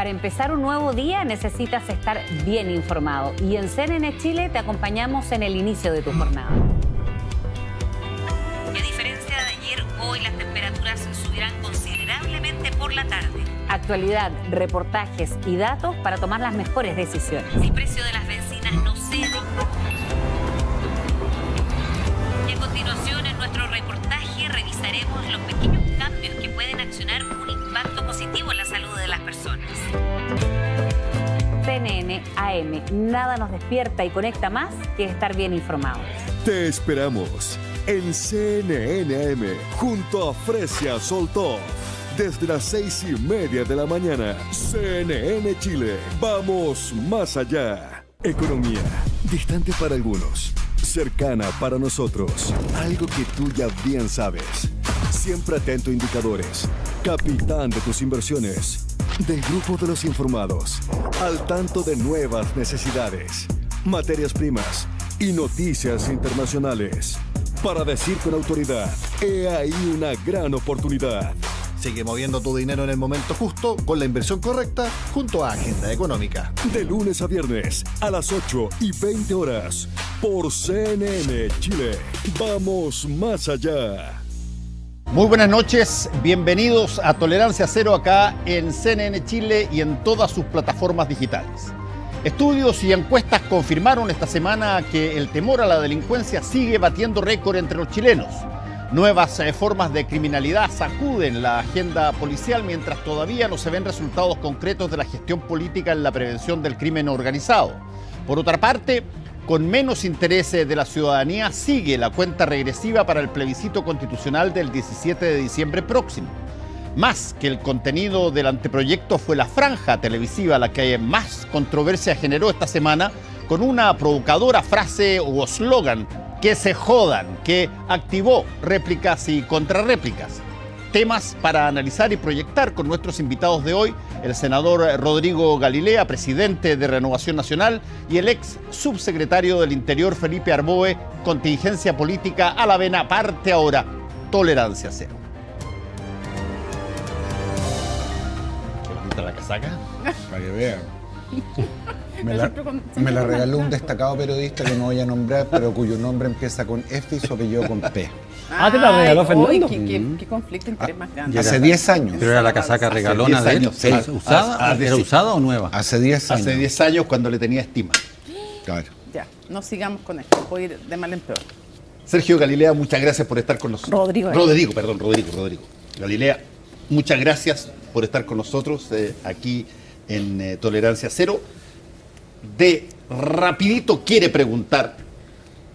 Para empezar un nuevo día necesitas estar bien informado y en CNN Chile te acompañamos en el inicio de tu jornada. A diferencia de ayer, hoy las temperaturas subirán considerablemente por la tarde. Actualidad, reportajes y datos para tomar las mejores decisiones. El precio de las bencinas no cede. Y a continuación, en nuestro reportaje revisaremos los pequeños cambios que pueden accionar un impacto positivo en la salud de las personas. CNN AM, nada nos despierta y conecta más que estar bien informados. Te esperamos en CNN AM junto a Fresia Soltó. Desde las 6:30 de la mañana, CNN Chile. Vamos más allá. Economía, distante para algunos, cercana para nosotros. Algo que tú ya bien sabes. Siempre atento a indicadores. Capitán de tus inversiones. Del grupo de los informados. Al tanto de nuevas necesidades, materias primas y noticias internacionales. Para decir con autoridad, he ahí una gran oportunidad. Sigue moviendo tu dinero en el momento justo, con la inversión correcta, junto a Agenda Económica. De lunes a viernes, a las 8:20 horas, por CNN Chile. Vamos más allá. Muy buenas noches, bienvenidos a Tolerancia Cero acá en CNN Chile y en todas sus plataformas digitales. Estudios y encuestas confirmaron esta semana que el temor a la delincuencia sigue batiendo récord entre los chilenos. Nuevas formas de criminalidad sacuden la agenda policial mientras todavía no se ven resultados concretos de la gestión política en la prevención del crimen organizado. Por otra parte, con menos interés de la ciudadanía sigue la cuenta regresiva para el plebiscito constitucional del 17 de diciembre próximo. Más que el contenido del anteproyecto fue la franja televisiva la que más controversia generó esta semana con una provocadora frase o eslogan, que se jodan, que activó réplicas y contrarréplicas. Temas para analizar y proyectar con nuestros invitados de hoy, el senador Rodrigo Galilea, presidente de Renovación Nacional, y el ex subsecretario del Interior, Felipe Arboe. Contingencia política a la vena, parte ahora, Tolerancia Cero. ¿Qué bonita la casaca? Para que vean. Me la regaló un destacado periodista que no voy a nombrar, pero cuyo nombre empieza con F y su apellido con P. Te la regaló Fernando. ¿Qué conflicto de interés más grande? Hace 10 años. Pero era la casaca regalona de él. Sí. ¿Usada? ¿Era usada o nueva? Hace 10 años. Hace 10 años cuando le tenía estima. Claro. Ya, no sigamos con esto, voy a ir de mal en peor. Sergio Galilea, muchas gracias por estar con nosotros. Rodrigo. Rodrigo. Galilea, muchas gracias por estar con nosotros aquí en Tolerancia Cero. De rapidito quiere preguntar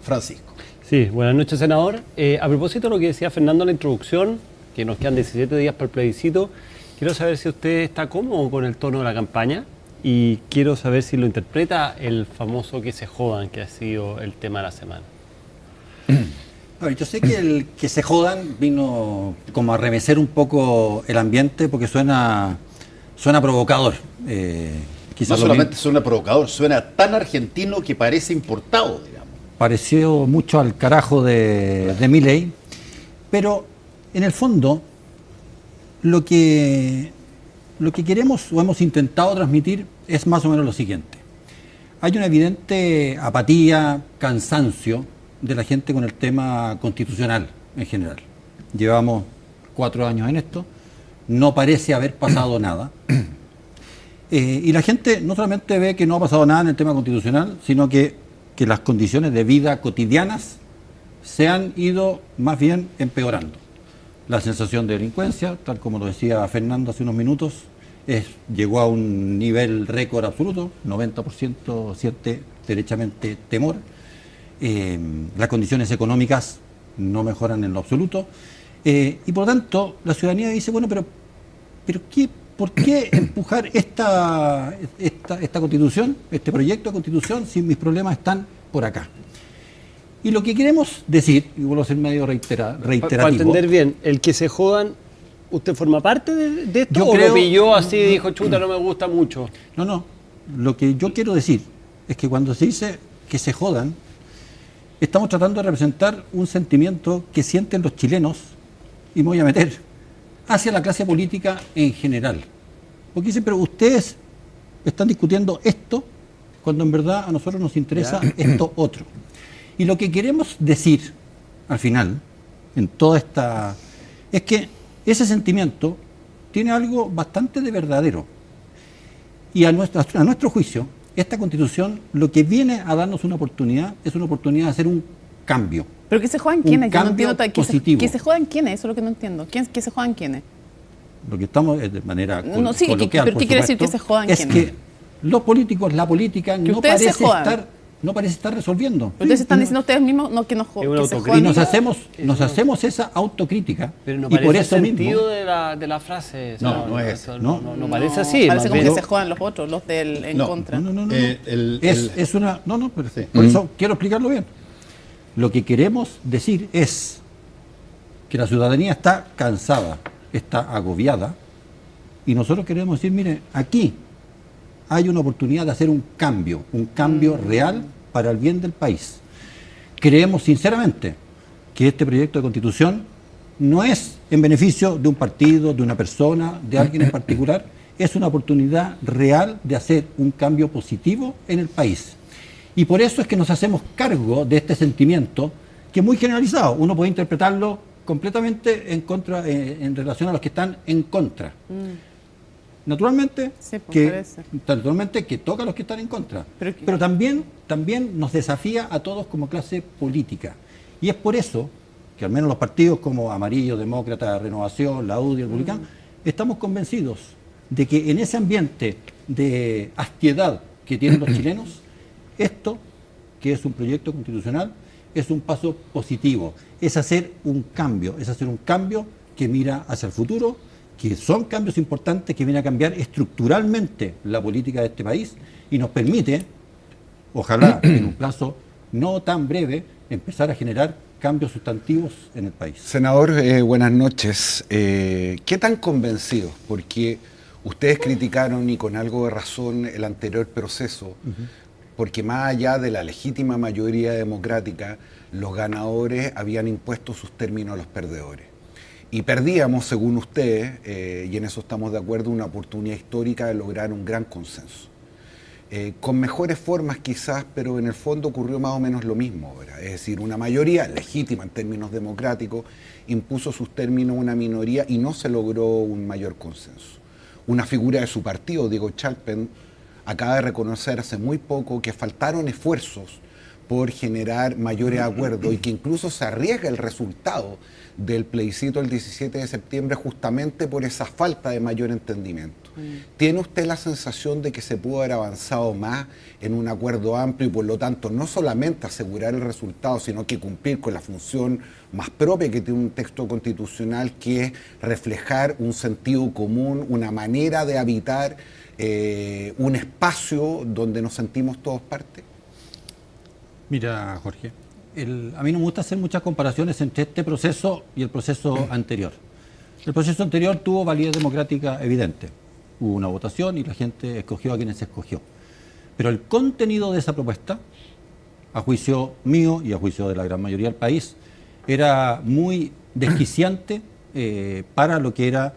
Francisco. Sí, buenas noches, senador. A propósito de lo que decía Fernando en la introducción, que nos quedan 17 días para el plebiscito, quiero saber si usted está cómodo con el tono de la campaña y quiero saber si lo interpreta el famoso que se jodan, que ha sido el tema de la semana. Bueno, yo sé que el que se jodan vino como a remecer un poco el ambiente porque suena provocador. No solamente suena provocador, suena tan argentino que parece importado, digamos. Pareció mucho al carajo de Milei, pero en el fondo lo que queremos o hemos intentado transmitir es más o menos lo siguiente. Hay una evidente apatía, cansancio de la gente con el tema constitucional en general. Llevamos 4 años en esto, no parece haber pasado nada. Y la gente no solamente ve que no ha pasado nada en el tema constitucional, sino que las condiciones de vida cotidianas se han ido más bien empeorando. La sensación de delincuencia, tal como lo decía Fernando hace unos minutos, llegó a un nivel récord absoluto, 90% siente derechamente temor. Las condiciones económicas no mejoran en lo absoluto. Y por lo tanto, la ciudadanía dice, bueno, pero ¿por qué empujar esta constitución, este proyecto de constitución, si mis problemas están por acá? Y lo que queremos decir, y vuelvo a ser medio reiterativo. Para entender bien, el que se jodan, ¿usted forma parte de esto? ¿O creo, lo pilló así y dijo, chuta, no me gusta mucho? No. Lo que yo quiero decir es que cuando se dice que se jodan, estamos tratando de representar un sentimiento que sienten los chilenos, y me voy a meter, hacia la clase política en general. porque dicen, pero ustedes están discutiendo esto cuando en verdad a nosotros nos interesa esto otro. Y lo que queremos decir al final, en toda esta, es que ese sentimiento tiene algo bastante de verdadero. Y a nuestro juicio, esta Constitución lo que viene a darnos una oportunidad es una oportunidad de hacer un cambio. ¿Pero que se juegan quiénes? Yo no entiendo positivo. ¿Que se juegan quiénes? Eso es lo que no entiendo. ¿Que se juegan quiénes? Lo que estamos de manera No, sí, coloquial, ¿pero qué quiere decir que se jodan es quiénes? que los políticos, la política no parece estar resolviendo. Pero ustedes están diciendo ustedes mismos que se jodan. Y nos hacemos esa autocrítica. Pero no y por parece eso el mismo, sentido de la frase. No parece así. Parece como bien. que se jodan los otros, los del en contra. No. Por eso quiero explicarlo bien. Lo que queremos decir es que la ciudadanía está cansada, está agobiada, y nosotros queremos decir, mire, aquí hay una oportunidad de hacer un cambio real para el bien del país. Creemos sinceramente que este proyecto de Constitución no es en beneficio de un partido, de una persona, de alguien en particular, es una oportunidad real de hacer un cambio positivo en el país. Y por eso es que nos hacemos cargo de este sentimiento, que es muy generalizado. Uno puede interpretarlo completamente en contra, en relación a los que están en contra. Naturalmente, sí, que toca a los que están en contra. Pero también nos desafía a todos como clase política. Y es por eso que al menos los partidos como Amarillo, Demócrata, Renovación, la UDI, el Republicano, estamos convencidos de que en ese ambiente de hastiedad que tienen los chilenos, esto, que es un proyecto constitucional, es un paso positivo, es hacer un cambio que mira hacia el futuro, que son cambios importantes que vienen a cambiar estructuralmente la política de este país y nos permite, ojalá en un plazo no tan breve, empezar a generar cambios sustantivos en el país. Senador, buenas noches. ¿Qué tan convencidos? Porque ustedes criticaron, y con algo de razón, el anterior proceso, porque más allá de la legítima mayoría democrática, los ganadores habían impuesto sus términos a los perdedores. Y perdíamos, según ustedes, y en eso estamos de acuerdo, una oportunidad histórica de lograr un gran consenso. Con mejores formas quizás, pero en el fondo ocurrió más o menos lo mismo ahora. Es decir, una mayoría legítima en términos democráticos impuso sus términos a una minoría y no se logró un mayor consenso. Una figura de su partido, Diego Chalpen, acaba de reconocer hace muy poco que faltaron esfuerzos por generar mayores acuerdos y que incluso se arriesga el resultado del plebiscito el 17 de septiembre justamente por esa falta de mayor entendimiento. ¿Tiene usted la sensación de que se pudo haber avanzado más en un acuerdo amplio y por lo tanto no solamente asegurar el resultado, sino que cumplir con la función más propia que tiene un texto constitucional, que es reflejar un sentido común, una manera de habitar un espacio donde nos sentimos todos parte? Mira, Jorge, a mí no me gusta hacer muchas comparaciones entre este proceso y el proceso anterior. El proceso anterior tuvo validez democrática evidente. Hubo una votación y la gente escogió a quienes escogió. Pero el contenido de esa propuesta, a juicio mío y a juicio de la gran mayoría del país, era muy desquiciante para lo que era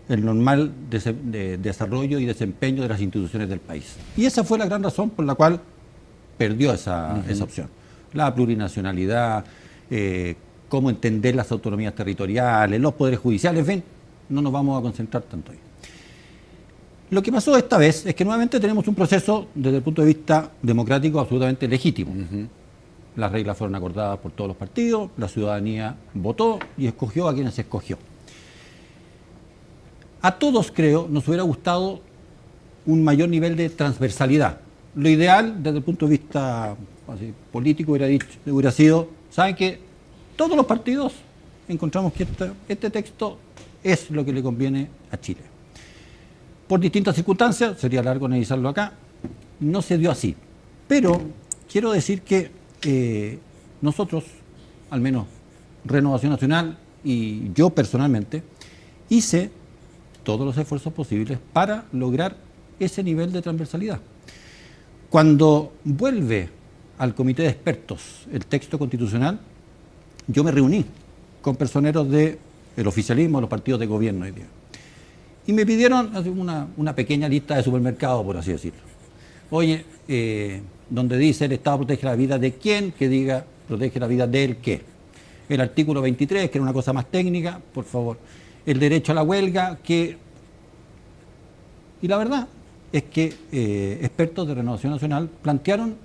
el normal desarrollo y desempeño de las instituciones del país. Y esa fue la gran razón por la cual perdió esa opción. La plurinacionalidad, cómo entender las autonomías territoriales, los poderes judiciales, en fin, no nos vamos a concentrar tanto ahí. Lo que pasó esta vez es que nuevamente tenemos un proceso desde el punto de vista democrático absolutamente legítimo. Las reglas fueron acordadas por todos los partidos, la ciudadanía votó y escogió a quienes escogió. A todos, creo, nos hubiera gustado un mayor nivel de transversalidad. Lo ideal, desde el punto de vista político, hubiera sido, ¿saben qué? Todos los partidos encontramos que este texto es lo que le conviene a Chile. Por distintas circunstancias, sería largo analizarlo acá, no se dio así. Pero quiero decir que nosotros, al menos Renovación Nacional y yo personalmente, hice todos los esfuerzos posibles para lograr ese nivel de transversalidad. Cuando vuelve al comité de expertos el texto constitucional, yo me reuní con personeros del oficialismo, los partidos de gobierno hoy día. Y me pidieron una pequeña lista de supermercados, por así decirlo. Oye, donde dice el Estado protege la vida de quién, que diga protege la vida del qué. El artículo 23, que era una cosa más técnica, por favor. El derecho a la huelga, que... Y la verdad es que expertos de Renovación Nacional plantearon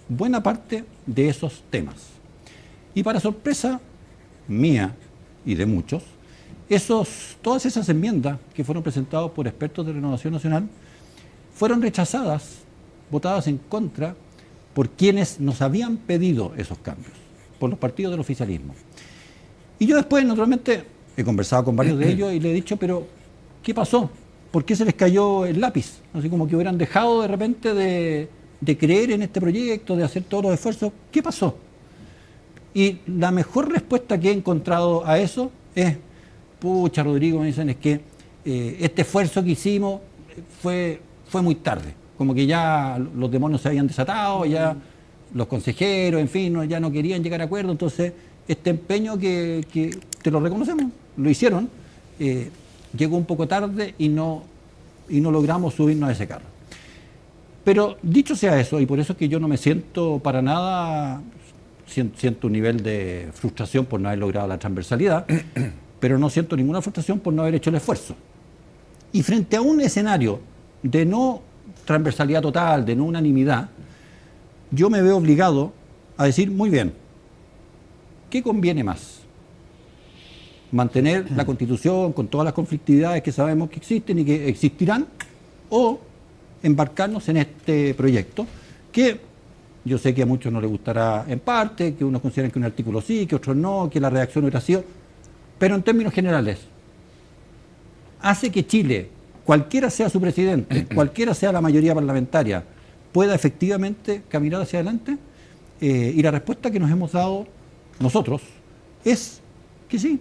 buena parte de esos temas. Y para sorpresa mía y de muchos, todas esas enmiendas que fueron presentadas por expertos de Renovación Nacional fueron rechazadas, votadas en contra por quienes nos habían pedido esos cambios, por los partidos del oficialismo. Y yo después, naturalmente, he conversado con varios de ellos y le he dicho, pero ¿qué pasó? ¿Por qué se les cayó el lápiz? Así como que hubieran dejado de repente de creer en este proyecto, de hacer todos los esfuerzos. ¿Qué pasó? Y la mejor respuesta que he encontrado a eso es, pucha, Rodrigo, me dicen, es que este esfuerzo que hicimos fue muy tarde. Como que ya los demonios se habían desatado, ya los consejeros, en fin, ya no querían llegar a acuerdo. Entonces, este empeño que te lo reconocemos, lo hicieron, llegó un poco tarde y no logramos subirnos a ese carro. Pero dicho sea eso, y por eso es que yo no me siento para nada, siento un nivel de frustración por no haber logrado la transversalidad, pero no siento ninguna frustración por no haber hecho el esfuerzo. Y frente a un escenario de no transversalidad total, de no unanimidad, yo me veo obligado a decir, muy bien, ¿qué conviene más? ¿Mantener la Constitución con todas las conflictividades que sabemos que existen y que existirán? ¿O embarcarnos en este proyecto que yo sé que a muchos no les gustará en parte, que unos consideran que un artículo sí, que otros no, que la redacción hubiera sido, pero en términos generales, hace que Chile, cualquiera sea su presidente, cualquiera sea la mayoría parlamentaria, pueda efectivamente caminar hacia adelante? Y la respuesta que nos hemos dado nosotros es que sí,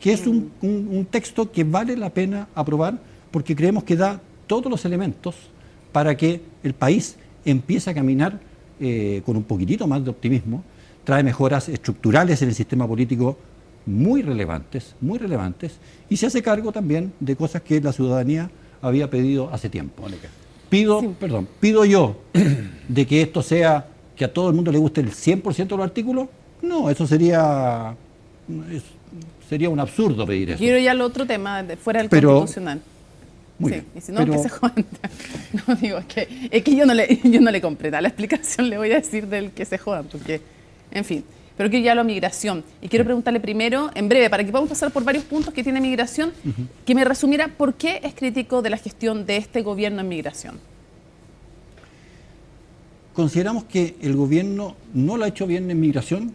que es un texto que vale la pena aprobar porque creemos que da todos los elementos para que el país empiece a caminar con un poquitito más de optimismo, trae mejoras estructurales en el sistema político muy relevantes, y se hace cargo también de cosas que la ciudadanía había pedido hace tiempo. Pido yo de que esto sea, que a todo el mundo le guste el 100% de los artículos. No, eso sería un absurdo pedir eso. Quiero ya el otro tema, fuera del constitucional. Muy bien. Y si no, que se jodan. No, digo, es que yo no le compré nada la explicación, le voy a decir del que se jodan, porque, en fin. Pero quiero ya la migración. Y quiero preguntarle primero, en breve, para que podamos pasar por varios puntos que tiene migración, que me resumiera por qué es crítico de la gestión de este gobierno en migración. Consideramos que el gobierno no lo ha hecho bien en migración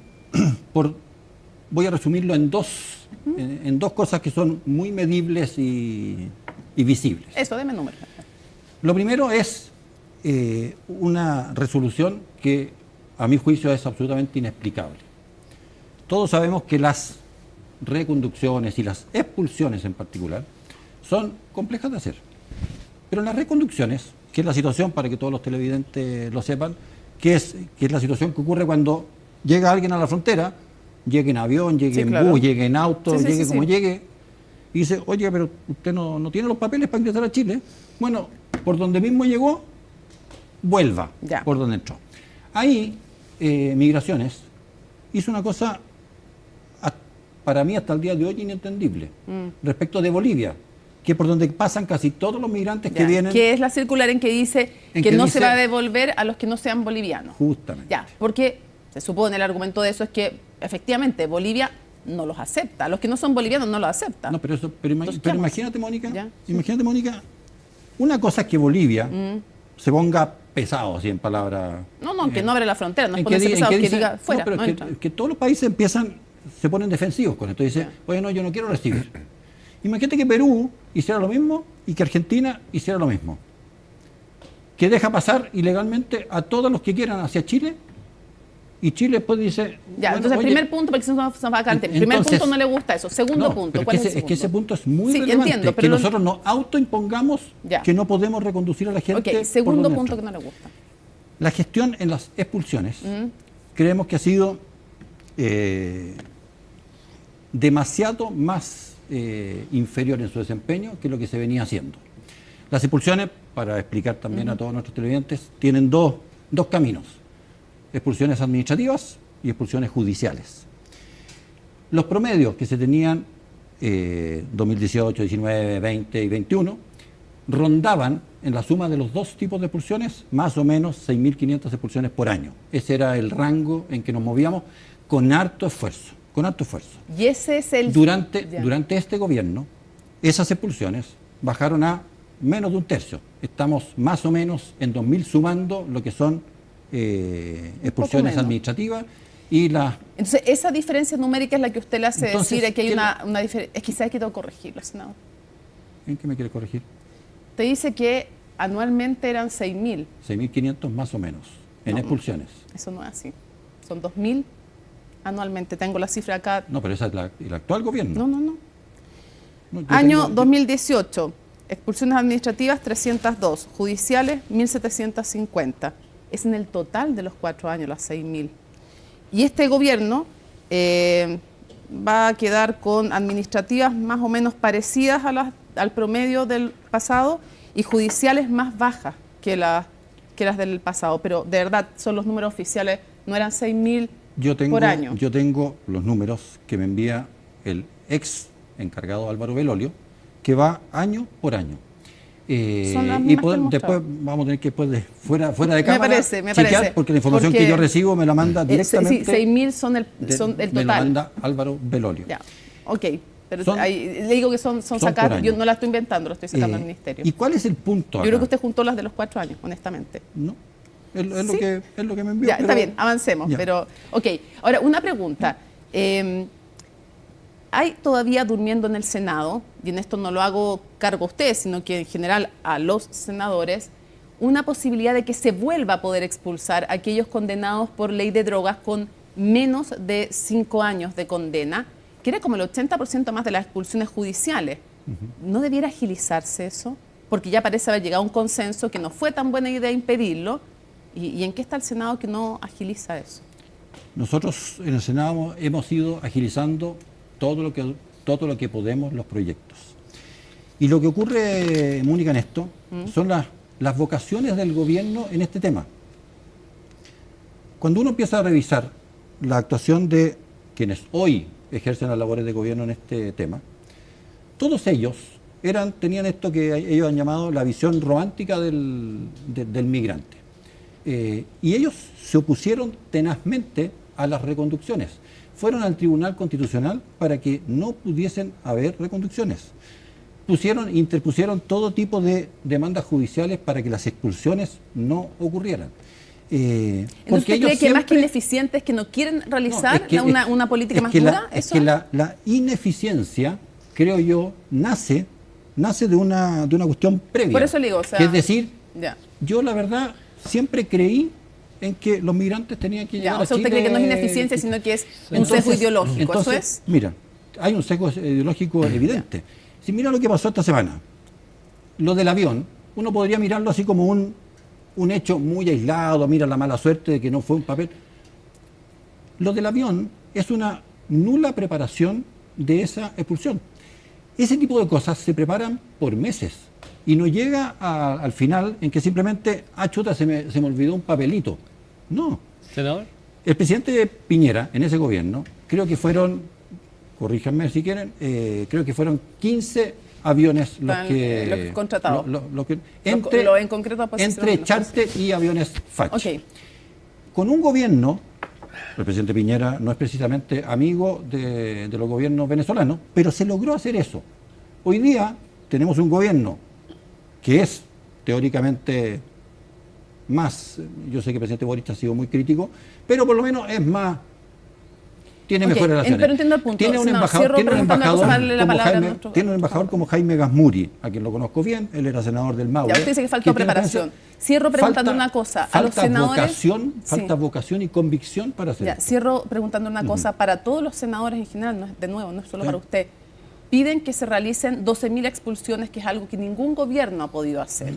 voy a resumirlo en dos cosas que son muy medibles y visibles. Eso, deme números. Lo primero es una resolución que a mi juicio es absolutamente inexplicable. Todos sabemos que las reconducciones y las expulsiones en particular son complejas de hacer. Pero las reconducciones, que es la situación, para que todos los televidentes lo sepan, que es la situación que ocurre cuando llega alguien a la frontera, llegue en avión, llegue en bus, llegue en auto, llegue como llegue, y dice, oye, pero usted no tiene los papeles para ingresar a Chile. Bueno, por donde mismo llegó, vuelva por donde entró. Ahí, Migraciones hizo una cosa, para mí hasta el día de hoy, inentendible, respecto de Bolivia, que por donde pasan casi todos los migrantes que vienen... Que es la circular en que dice que no se va a devolver a los que no sean bolivianos. Justamente. Porque se supone, el argumento de eso es que efectivamente Bolivia no los acepta, a los que no son bolivianos no los acepta. No, pero imagínate, Mónica, una cosa es que Bolivia se ponga pesado, así en palabras... No, que no abre la frontera, no es ponerse pesado, que diga fuera. No, pero que todos los países se ponen defensivos con esto, dicen, oye, no, yo no quiero recibir. Imagínate que Perú hiciera lo mismo y que Argentina hiciera lo mismo. Que deja pasar ilegalmente a todos los que quieran hacia Chile, y Chile después dice... Entonces el primer punto, porque se nos va a caer. El primer punto no le gusta eso. Segundo punto, ¿cuál es el segundo? Es que ese punto es muy relevante, entiendo, que nosotros nos autoimpongamos que no podemos reconducir a la gente. Segundo punto que no le gusta. La gestión en las expulsiones, creemos que ha sido demasiado más inferior en su desempeño que lo que se venía haciendo. Las expulsiones, para explicar también a todos nuestros televidentes, tienen dos caminos: expulsiones administrativas y expulsiones judiciales. Los promedios que se tenían 2018, 19, 20 y 21 rondaban en la suma de los dos tipos de expulsiones más o menos 6.500 expulsiones por año. Ese era el rango en que nos movíamos con harto esfuerzo. Y ese es el... Durante este gobierno, esas expulsiones bajaron a menos de un tercio. Estamos más o menos en 2.000 sumando lo que son expulsiones administrativas y las... Entonces, esa diferencia numérica es la que usted le hace decir que hay una diferencia. Es que quizás quiero corregirlo, senador. ¿En qué me quiere corregir? Te dice que anualmente eran 6.000. 6.500 más o menos en expulsiones. Eso no es así. Son 2.000 anualmente. Tengo la cifra acá. No, pero esa es el actual gobierno. No, año 2018, expulsiones administrativas 302, judiciales 1.750. Es en el total de los 4 años las 6.000. Y este gobierno va a quedar con administrativas más o menos parecidas al promedio del pasado y judiciales más bajas que las del pasado. Pero de verdad, son los números oficiales, no eran 6.000 por año. Yo tengo los números que me envía el ex encargado Álvaro Belolio, que va año por año. Y después vamos a tener que fuera de cámara me parece, porque la información que yo recibo me la manda directamente. Sí, 6.000 son el total. Me la manda Álvaro Belolio. Ya, ok. Pero le digo que son sacadas, yo no las estoy inventando, lo estoy sacando al ministerio. ¿Y cuál es el punto acá? Yo creo que usted juntó las de los 4 años, honestamente. No, es lo que me envió. Ya, está bien, avancemos. Ya. Pero, ok, ahora una pregunta. Hay todavía durmiendo en el Senado, y en esto no lo hago cargo a usted, sino que en general a los senadores, una posibilidad de que se vuelva a poder expulsar a aquellos condenados por ley de drogas con menos de 5 años de condena, que era como el 80% más de las expulsiones judiciales. ¿No debiera agilizarse eso? Porque ya parece haber llegado a un consenso que no fue tan buena idea impedirlo. ¿Y en qué está el Senado que no agiliza eso? Nosotros en el Senado hemos ido agilizando todo lo que podemos los proyectos. Y lo que ocurre, Mónica, en esto son las vocaciones del gobierno en este tema. Cuando uno empieza a revisar la actuación de quienes hoy ejercen las labores de gobierno en este tema, todos ellos tenían esto que ellos han llamado la visión romántica del migrante. Y ellos se opusieron tenazmente a las reconducciones. Fueron al Tribunal Constitucional para que no pudiesen haber reconducciones. Interpusieron todo tipo de demandas judiciales para que las expulsiones no ocurrieran. Entonces, ¿usted cree que más que ineficientes que no quieren realizar una política más dura? Es que la ineficiencia, creo yo, nace de una cuestión previa. Por eso le digo, o sea, que es decir, yo la verdad siempre creí en que los migrantes tenían que llegar a Chile. ¿Usted cree que no es ineficiencia, sino que es un sesgo ideológico? Entonces, ¿eso es? Mira, hay un sesgo ideológico evidente. Si mira lo que pasó esta semana, lo del avión, uno podría mirarlo así como un hecho muy aislado, mira la mala suerte de que no fue un papel. Lo del avión es una nula preparación de esa expulsión. Ese tipo de cosas se preparan por meses y no llega al final en que simplemente, chuta, se me olvidó un papelito. No. ¿Senador? El presidente Piñera, en ese gobierno, creo que fueron, corríjanme si quieren, creo que fueron 15 aviones los contratados. Entre charter y aviones FACH. Okay. Con un gobierno, el presidente Piñera no es precisamente amigo de los gobiernos venezolanos, pero se logró hacer eso. Hoy día tenemos un gobierno que es teóricamente más, yo sé que el presidente Boric ha sido muy crítico, pero por lo menos es más, tiene mejores relaciones. Pero entiendo el punto. Tiene un embajador como Jaime Gasmuri, a quien lo conozco bien, él era senador del Maule. Ya usted dice que faltó preparación. Cierro preguntando una cosa. A los senadores. Falta vocación y convicción para hacer esto. Cierro preguntando una cosa. Para todos los senadores en general, de nuevo, no es solo para usted, piden que se realicen 12.000 expulsiones, que es algo que ningún gobierno ha podido hacer.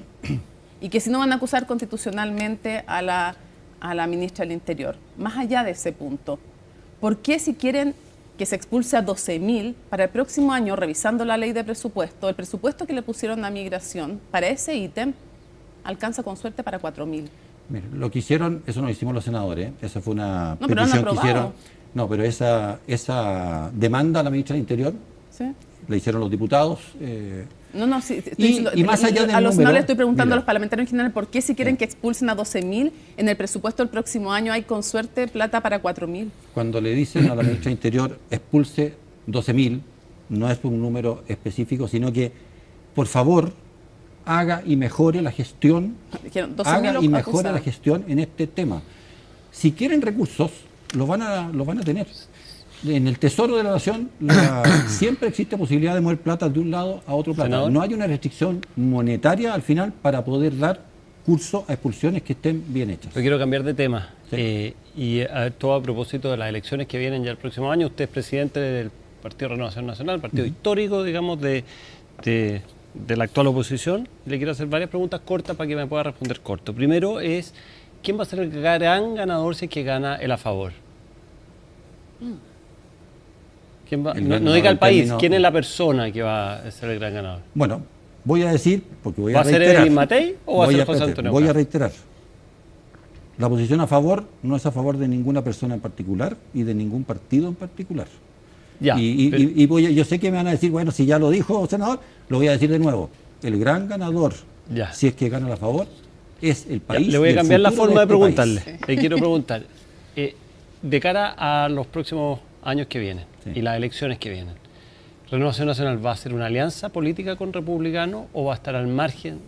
Y que si no van a acusar constitucionalmente a la ministra del Interior. Más allá de ese punto, ¿por qué si quieren que se expulse a 12.000, para el próximo año, revisando la ley de presupuesto, el presupuesto que le pusieron a migración para ese ítem alcanza con suerte para 4.000. Mire, lo que hicieron, eso no lo hicimos los senadores, esa fue una No, pero petición no han que hicieron. aprobado. No, pero esa demanda a la ministra del Interior ¿Sí? la hicieron los diputados. No, sí, estoy Y diciendo, más allá del a los número, no le estoy preguntando mira. a los parlamentarios en general por qué si quieren que expulsen a 12.000, en el presupuesto del próximo año hay con suerte plata para 4.000. Cuando le dicen a la ministra del Interior expulse 12.000, no es un número específico, sino que, por favor, haga y mejore la gestión, Dijeron 12.000 haga y mejore acusados. la gestión en este tema. Si quieren recursos, los van a tener. En el Tesoro de la Nación siempre existe posibilidad de mover plata de un lado a otro plata. Senador. No hay una restricción monetaria al final para poder dar curso a expulsiones que estén bien hechas. Yo quiero cambiar de tema. Sí. Todo a propósito de las elecciones que vienen ya el próximo año. Usted es presidente del Partido Renovación Nacional, partido histórico, digamos, de la actual oposición. Le quiero hacer varias preguntas cortas para que me pueda responder corto. Primero es, ¿quién va a ser el gran ganador si es que gana el a favor? ¿Quién va? El No ganador diga el en país, términos- ¿quién es la persona que va a ser el gran ganador? Bueno, voy a decir, porque voy ¿Va a a ser reiterar. Evelyn Matei o va a Voy ser José Antonio Voy a Cast? reiterar. La posición a favor no es a favor de ninguna persona en particular y de ningún partido en particular. Ya, pero- Yo sé que me van a decir, bueno, si ya lo dijo, senador, lo voy a decir de nuevo. El gran ganador, Ya. si es que gana a favor, es el Ya, país. le voy y a el cambiar la futuro forma de este preguntarle. país. Le quiero preguntar, de cara a los próximos años que vienen Sí. y las elecciones que vienen, ¿Renovación Nacional va a ser una alianza política con republicanos o va a estar al margen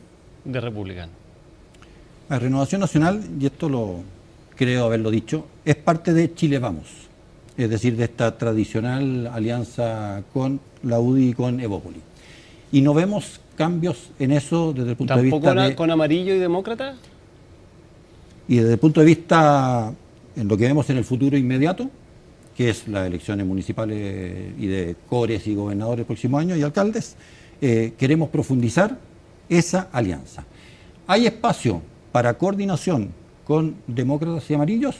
de republicanos? La Renovación Nacional, y esto lo creo haberlo dicho, es parte de Chile Vamos, es decir, de esta tradicional alianza con la UDI y con Evópoli. Y no vemos cambios en eso desde el punto de ¿Tampoco vista de... con amarillo y demócrata? Y desde el punto de vista en lo que vemos en el futuro inmediato, que es las elecciones municipales y de cores y gobernadores el próximo año y alcaldes, queremos profundizar esa alianza. ¿Hay espacio para coordinación con demócratas y amarillos?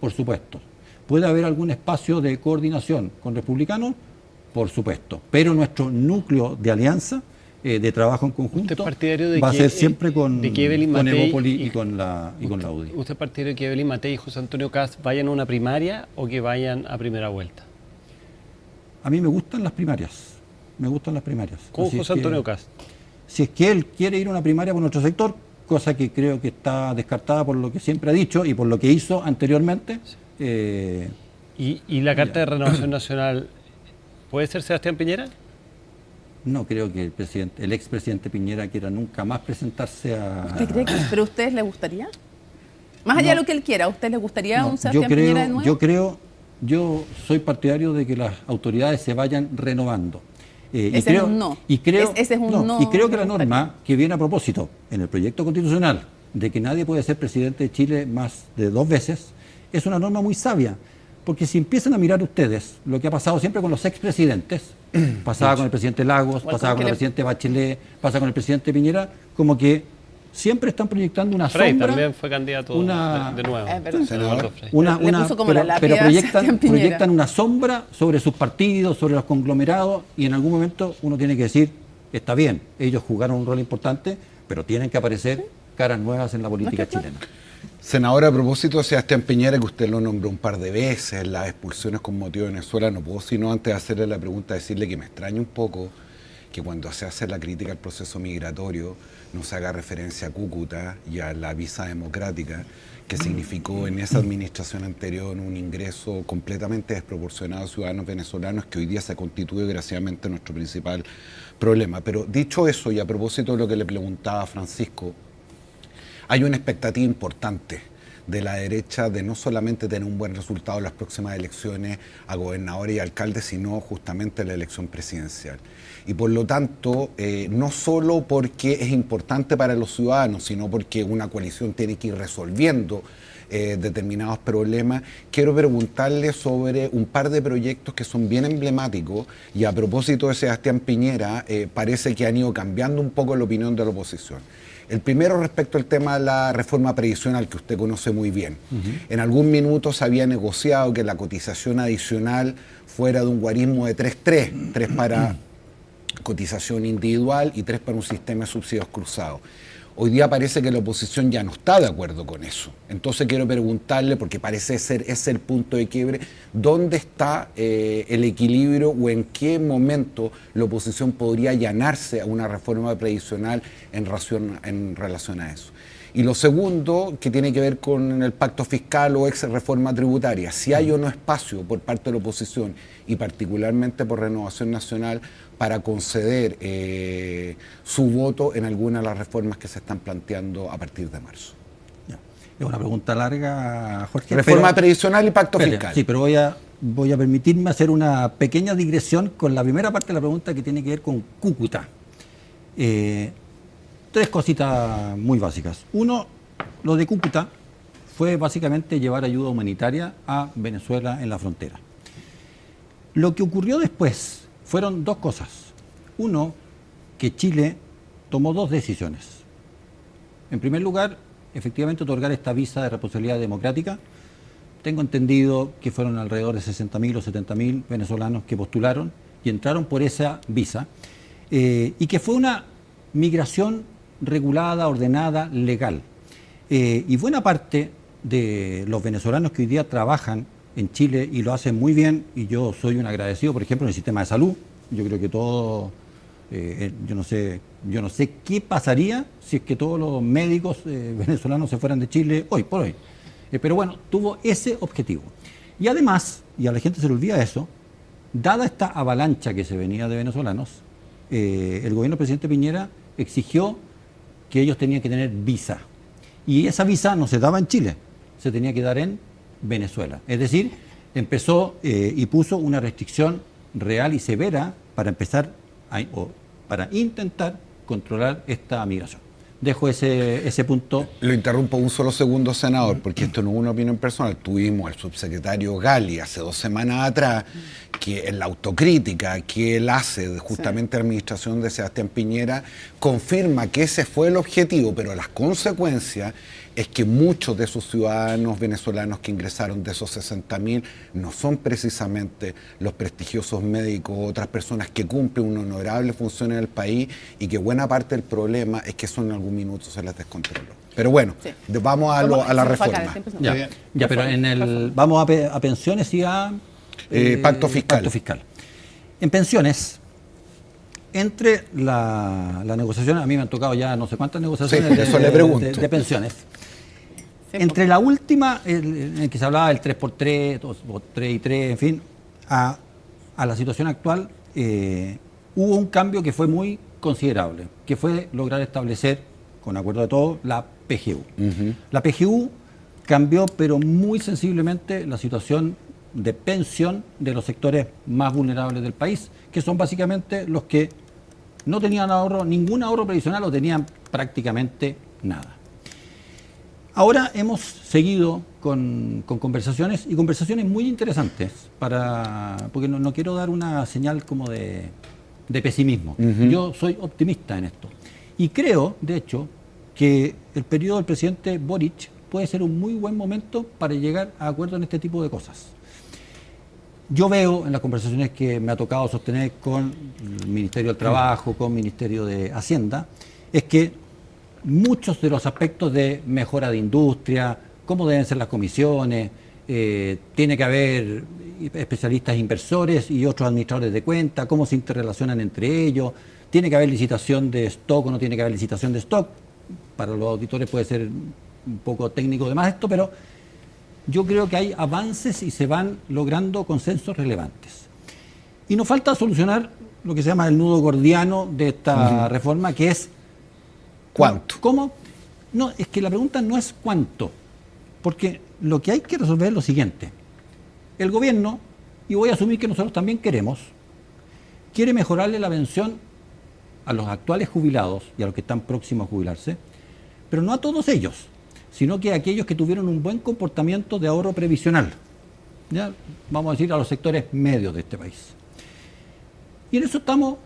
Por supuesto. ¿Puede haber algún espacio de coordinación con republicanos? Por supuesto. Pero nuestro núcleo de alianza, de trabajo en conjunto, ¿Usted es partidario de va a que- ser siempre con de que Evelyn Matei Evópoli y- y con la UDI. ¿Usted es partidario de que Evelyn Matei y José Antonio Cast vayan a una primaria o que vayan a primera vuelta? A mí me gustan las primarias. Me gustan las primarias. ¿Cómo Así es José que, Antonio Cast? si es que él quiere ir a una primaria por nuestro sector, cosa que creo que está descartada por lo que siempre ha dicho y por lo que hizo anteriormente, ¿Y la Carta de Renovación Nacional puede ser Sebastián Piñera? no creo que el expresidente Piñera quiera nunca más presentarse a... ¿Usted cree que, pero a ustedes les gustaría? Más allá de lo que él quiera, ¿a ustedes les gustaría No, un Sebastián Piñera de nuevo? yo soy partidario de que las autoridades se vayan renovando. Ese es un no. Y creo, Ese es un no y creo que la voluntario. norma que viene a propósito en el proyecto constitucional de que nadie puede ser presidente de Chile más de 2 veces, es una norma muy sabia. Porque si empiezan a mirar ustedes lo que ha pasado siempre con los expresidentes, pasaba con el presidente Lagos, Igual pasaba como con que el presidente Bachelet, pasa con el presidente Piñera, como que siempre están proyectando una Frey sombra. también fue candidato de nuevo. Es verdad. Eduardo Frey. Le puso como la lápida pero a Sebastián Piñera. proyectan una sombra sobre sus partidos, sobre los conglomerados, y en algún momento uno tiene que decir, está bien, ellos jugaron un rol importante, pero tienen que aparecer caras nuevas en la política chilena. Senador, a propósito de Sebastián Piñera, que usted lo nombró un par de veces, las expulsiones con motivo de Venezuela, no puedo sino antes de hacerle la pregunta decirle que me extraña un poco que cuando se hace la crítica al proceso migratorio no se haga referencia a Cúcuta y a la visa democrática, que significó en esa administración anterior un ingreso completamente desproporcionado a ciudadanos venezolanos que hoy día se constituye desgraciadamente nuestro principal problema. Pero dicho eso, y a propósito de lo que le preguntaba a Francisco, hay una expectativa importante de la derecha de no solamente tener un buen resultado en las próximas elecciones a gobernadores y alcaldes, sino justamente la elección presidencial. Y por lo tanto, no solo porque es importante para los ciudadanos, sino porque una coalición tiene que ir resolviendo determinados problemas, quiero preguntarle sobre un par de proyectos que son bien emblemáticos y a propósito de Sebastián Piñera, parece que han ido cambiando un poco la opinión de la oposición. El primero respecto al tema de la reforma previsional, que usted conoce muy bien. En algún minuto se había negociado que la cotización adicional fuera de un guarismo de 3-3, 3 para cotización individual y 3 para un sistema de subsidios cruzados. Hoy día parece que la oposición ya no está de acuerdo con eso. Entonces quiero preguntarle, porque parece ser ese el punto de quiebre, ¿dónde está el equilibrio o en qué momento la oposición podría allanarse a una reforma previsional en relación a eso? Y lo segundo, que tiene que ver con el pacto fiscal o ex reforma tributaria. Si hay o no espacio por parte de la oposición y particularmente por Renovación Nacional para conceder su voto en alguna de las reformas que se están planteando a partir de marzo. Ya. Es una pregunta larga, Jorge. Reforma previsional y pacto fiscal. Sí, pero voy a permitirme hacer una pequeña digresión con la primera parte de la pregunta que tiene que ver con Cúcuta. 3 cositas muy básicas. Uno, lo de Cúcuta fue básicamente llevar ayuda humanitaria a Venezuela en la frontera. Lo que ocurrió después fueron 2 cosas. Uno, que Chile tomó 2 decisiones. En primer lugar, efectivamente otorgar esta visa de responsabilidad democrática. Tengo entendido que fueron alrededor de 60.000 o 70.000 venezolanos que postularon y entraron por esa visa, y que fue una migración regulada, ordenada, legal. Y buena parte de los venezolanos que hoy día trabajan en Chile y lo hacen muy bien, y yo soy un agradecido, por ejemplo, en el sistema de salud. Yo creo que todo, yo no sé qué pasaría si es que todos los médicos venezolanos se fueran de Chile hoy por hoy. Pero bueno, tuvo ese objetivo. Y además, y a la gente se le olvida eso, dada esta avalancha que se venía de venezolanos, el gobierno del presidente Piñera exigió que ellos tenían que tener visa. Y esa visa no se daba en Chile, se tenía que dar en Venezuela. Es decir, empezó y puso una restricción real y severa para empezar para intentar controlar esta migración. Dejo ese punto. Lo interrumpo un solo segundo, senador, porque esto no es una opinión personal. Tuvimos al subsecretario Gali hace 2 semanas atrás, que en la autocrítica que él hace de justamente la administración de Sebastián Piñera, confirma que ese fue el objetivo, pero las consecuencias es que muchos de esos ciudadanos venezolanos que ingresaron, de esos 60.000, no son precisamente los prestigiosos médicos o otras personas que cumplen una honorable función en el país, y que buena parte del problema es que eso en algún minuto se les descontroló. Pero bueno, sí, vamos a la reforma. Ya, pero vamos a pensiones y a pacto fiscal. Pacto fiscal. En pensiones, entre la negociación, a mí me han tocado ya no sé cuántas negociaciones de pensiones. Entre la última, en que se hablaba del 3x3, o 3 y 3, en fin, a la situación actual, hubo un cambio que fue muy considerable, que fue lograr establecer, con acuerdo de todos, la PGU. La PGU cambió, pero muy sensiblemente, la situación de pensión de los sectores más vulnerables del país, que son básicamente los que no tenían ahorro, ningún ahorro previsional, o tenían prácticamente nada. Ahora hemos seguido con conversaciones, y conversaciones muy interesantes, porque no quiero dar una señal como de pesimismo. Yo soy optimista en esto. Y creo, de hecho, que el periodo del presidente Boric puede ser un muy buen momento para llegar a acuerdos en este tipo de cosas. Yo veo en las conversaciones que me ha tocado sostener con el Ministerio del Trabajo, con el Ministerio de Hacienda, es que muchos de los aspectos de mejora de industria, cómo deben ser las comisiones, tiene que haber especialistas inversores y otros administradores de cuenta, cómo se interrelacionan entre ellos, tiene que haber licitación de stock o no tiene que haber licitación de stock. Para los auditores puede ser un poco técnico de más esto, pero yo creo que hay avances y se van logrando consensos relevantes. Y nos falta solucionar lo que se llama el nudo gordiano de esta reforma, que es ¿cuánto? ¿Cómo? No, es que la pregunta no es cuánto, porque lo que hay que resolver es lo siguiente. El gobierno, y voy a asumir que nosotros también quiere mejorarle la pensión a los actuales jubilados y a los que están próximos a jubilarse, pero no a todos ellos, sino que a aquellos que tuvieron un buen comportamiento de ahorro previsional. ¿Ya? Vamos a decir a los sectores medios de este país. Y en eso estamos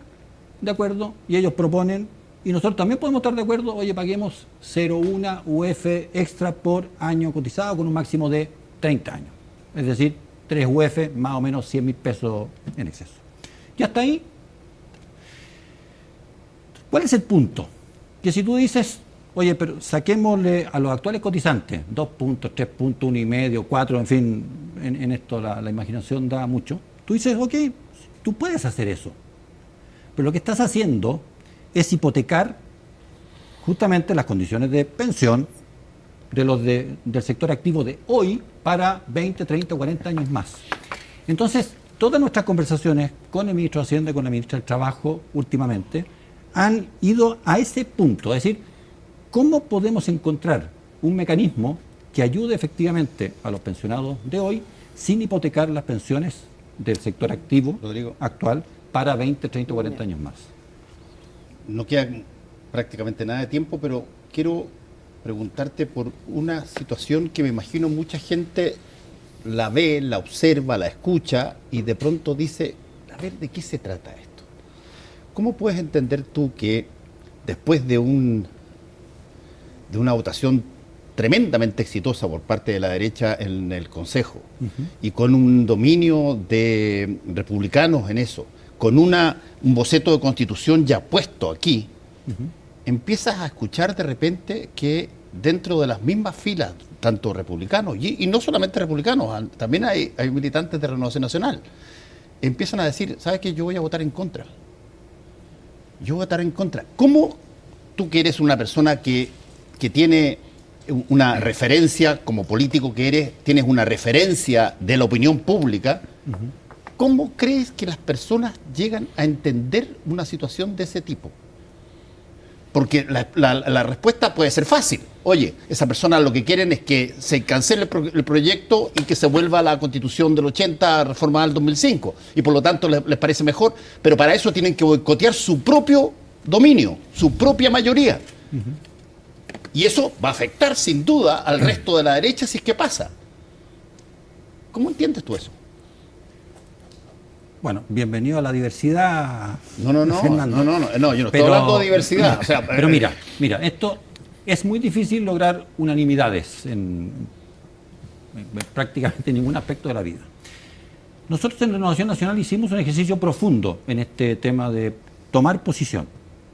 de acuerdo, y ellos proponen Y nosotros también podemos estar de acuerdo, oye, paguemos 0,1 UF extra por año cotizado con un máximo de 30 años. Es decir, 3 UF, más o menos 100.000 pesos en exceso. Y hasta ahí, ¿cuál es el punto? Que si tú dices, oye, pero saquémosle a los actuales cotizantes 2 puntos, 3 puntos, 1,5, 4, en fin, en esto la imaginación da mucho. Tú dices, ok, tú puedes hacer eso. Pero lo que estás haciendo es hipotecar justamente las condiciones de pensión de los del sector activo de hoy para 20, 30 o 40 años más. Entonces, todas nuestras conversaciones con el ministro de Hacienda y con la ministra del Trabajo últimamente han ido a ese punto, es decir, ¿cómo podemos encontrar un mecanismo que ayude efectivamente a los pensionados de hoy sin hipotecar las pensiones del sector activo, Rodrigo, actual para 20, 30 o 40 años más? No queda prácticamente nada de tiempo, pero quiero preguntarte por una situación que me imagino mucha gente la ve, la observa, la escucha y de pronto dice, a ver, ¿de qué se trata esto? ¿Cómo puedes entender tú que después de una votación tremendamente exitosa por parte de la derecha en el Consejo y con un dominio de republicanos en eso, con un boceto de constitución ya puesto aquí, empiezas a escuchar de repente que dentro de las mismas filas, tanto republicanos, y no solamente republicanos, también hay militantes de Renovación Nacional, empiezan a decir, ¿sabes qué? Yo voy a votar en contra. Yo voy a votar en contra. ¿Cómo tú, que eres una persona que tiene una referencia, como político que eres, tienes una referencia de la opinión pública, ¿cómo crees que las personas llegan a entender una situación de ese tipo? Porque la respuesta puede ser fácil. Oye, esa persona lo que quieren es que se cancele el proyecto y que se vuelva a la Constitución del 80 reformada del 2005. Y por lo tanto les parece mejor, pero para eso tienen que boicotear su propio dominio, su propia mayoría. Y eso va a afectar sin duda al resto de la derecha si es que pasa. ¿Cómo entiendes tú eso? Bueno, bienvenido a la diversidad. No, yo no estoy hablando de diversidad. O sea, pero mira, esto es muy difícil lograr unanimidades en prácticamente ningún aspecto de la vida. Nosotros en Renovación Nacional hicimos un ejercicio profundo en este tema de tomar posición.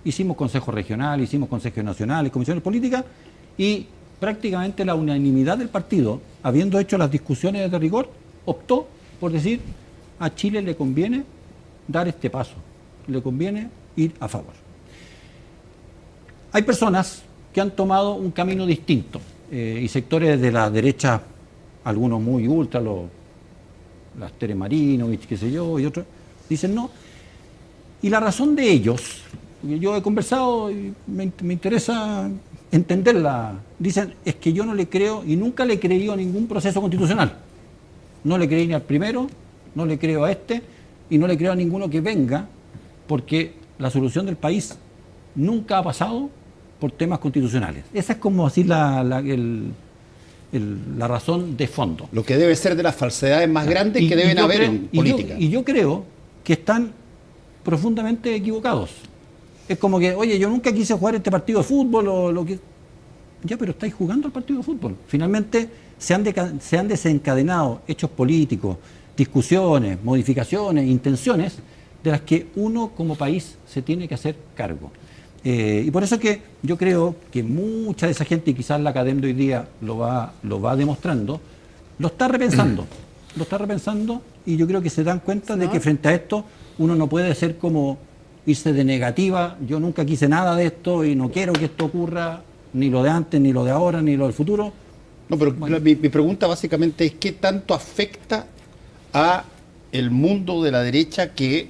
Hicimos Consejo Regional, hicimos Consejo Nacional, comisiones políticas, y prácticamente la unanimidad del partido, habiendo hecho las discusiones de rigor, optó por decir: a Chile le conviene dar este paso, le conviene ir a favor. Hay personas que han tomado un camino distinto y sectores de la derecha, algunos muy ultra, las Tere Marinovich, qué sé yo, y otros, dicen no. Y la razón de ellos, yo he conversado y me interesa entenderla, dicen, es que yo no le creo y nunca le he creído a ningún proceso constitucional. No le creí ni al primero, no le creo a este y no le creo a ninguno que venga, porque la solución del país nunca ha pasado por temas constitucionales. Esa es como así la razón de fondo. Lo que debe ser de las falsedades más grandes que deben haber en política. Y yo creo que están profundamente equivocados. Es como que, oye, yo nunca quise jugar este partido de fútbol o lo que... Ya, pero estáis jugando el partido de fútbol. Finalmente se han desencadenado hechos políticos, discusiones, modificaciones, intenciones de las que uno como país se tiene que hacer cargo. Y por eso es que yo creo que mucha de esa gente, y quizás la academia de hoy día lo va demostrando, lo está repensando, y yo creo que se dan cuenta de que frente a esto uno no puede ser como irse de negativa, yo nunca quise nada de esto y no quiero que esto ocurra, ni lo de antes, ni lo de ahora, ni lo del futuro. No, pero bueno, mi pregunta básicamente es ¿qué tanto afecta a el mundo de la derecha que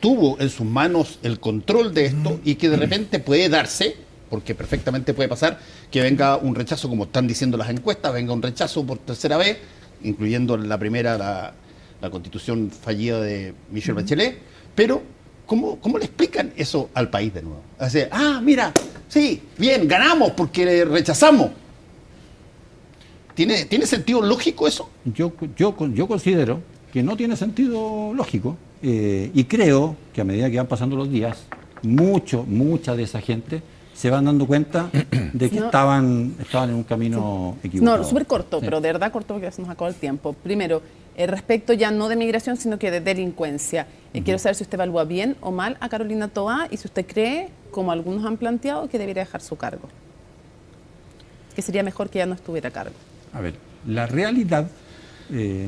tuvo en sus manos el control de esto y que de repente puede darse, porque perfectamente puede pasar, que venga un rechazo, como están diciendo las encuestas, venga un rechazo por tercera vez, incluyendo la primera, la constitución fallida de Michelle Bachelet, pero ¿cómo le explican eso al país de nuevo? O sea, mira, sí, bien, ganamos porque rechazamos. ¿Tiene sentido lógico eso? Yo considero que no tiene sentido lógico y creo que a medida que van pasando los días mucha de esa gente se van dando cuenta de que estaban en un camino equivocado. No, súper corto, Sí. pero de verdad corto porque se nos acabó el tiempo. Primero, respecto ya no de migración, sino que de delincuencia. Quiero saber si usted evalúa bien o mal a Carolina Toá y si usted cree, como algunos han planteado, que debería dejar su cargo. Que sería mejor que ya no estuviera a cargo. A ver, la realidad,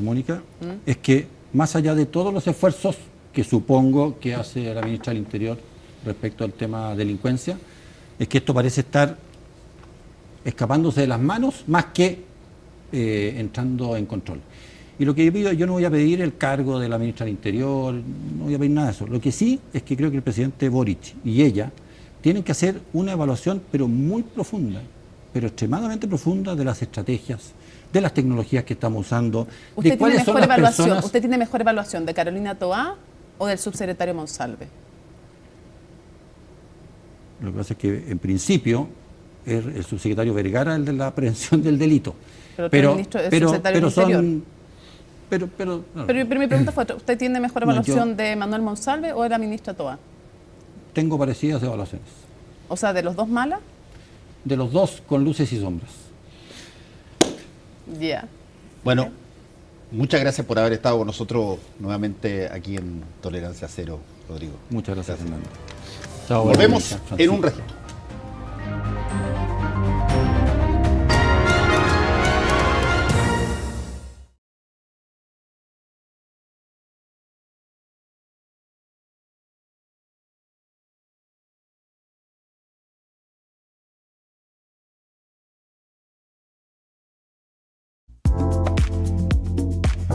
Mónica, es que más allá de todos los esfuerzos que supongo que hace la ministra del Interior respecto al tema delincuencia, es que esto parece estar escapándose de las manos más que entrando en control. Y lo que yo pido, yo no voy a pedir el cargo de la ministra del Interior, no voy a pedir nada de eso. Lo que sí es que creo que el presidente Boric y ella tienen que hacer una evaluación, pero muy profunda, pero extremadamente profunda, de las estrategias, de las tecnologías que estamos usando, de cuáles son las personas. ¿Usted tiene mejor evaluación de Carolina Toá o del subsecretario Monsalve? Lo que pasa es que, en principio, es el subsecretario Vergara el de la prevención del delito. Pero el subsecretario del Interior. Pero mi pregunta fue otra. ¿Usted tiene mejor evaluación de Manuel Monsalve o de la ministra Toá? tengo parecidas evaluaciones. O sea, ¿de los dos malas? De los dos con luces y sombras. Ya. Bueno, muchas gracias por haber estado con nosotros nuevamente aquí en Tolerancia Cero, Rodrigo. Muchas gracias, Fernando. Volvemos en un ratito.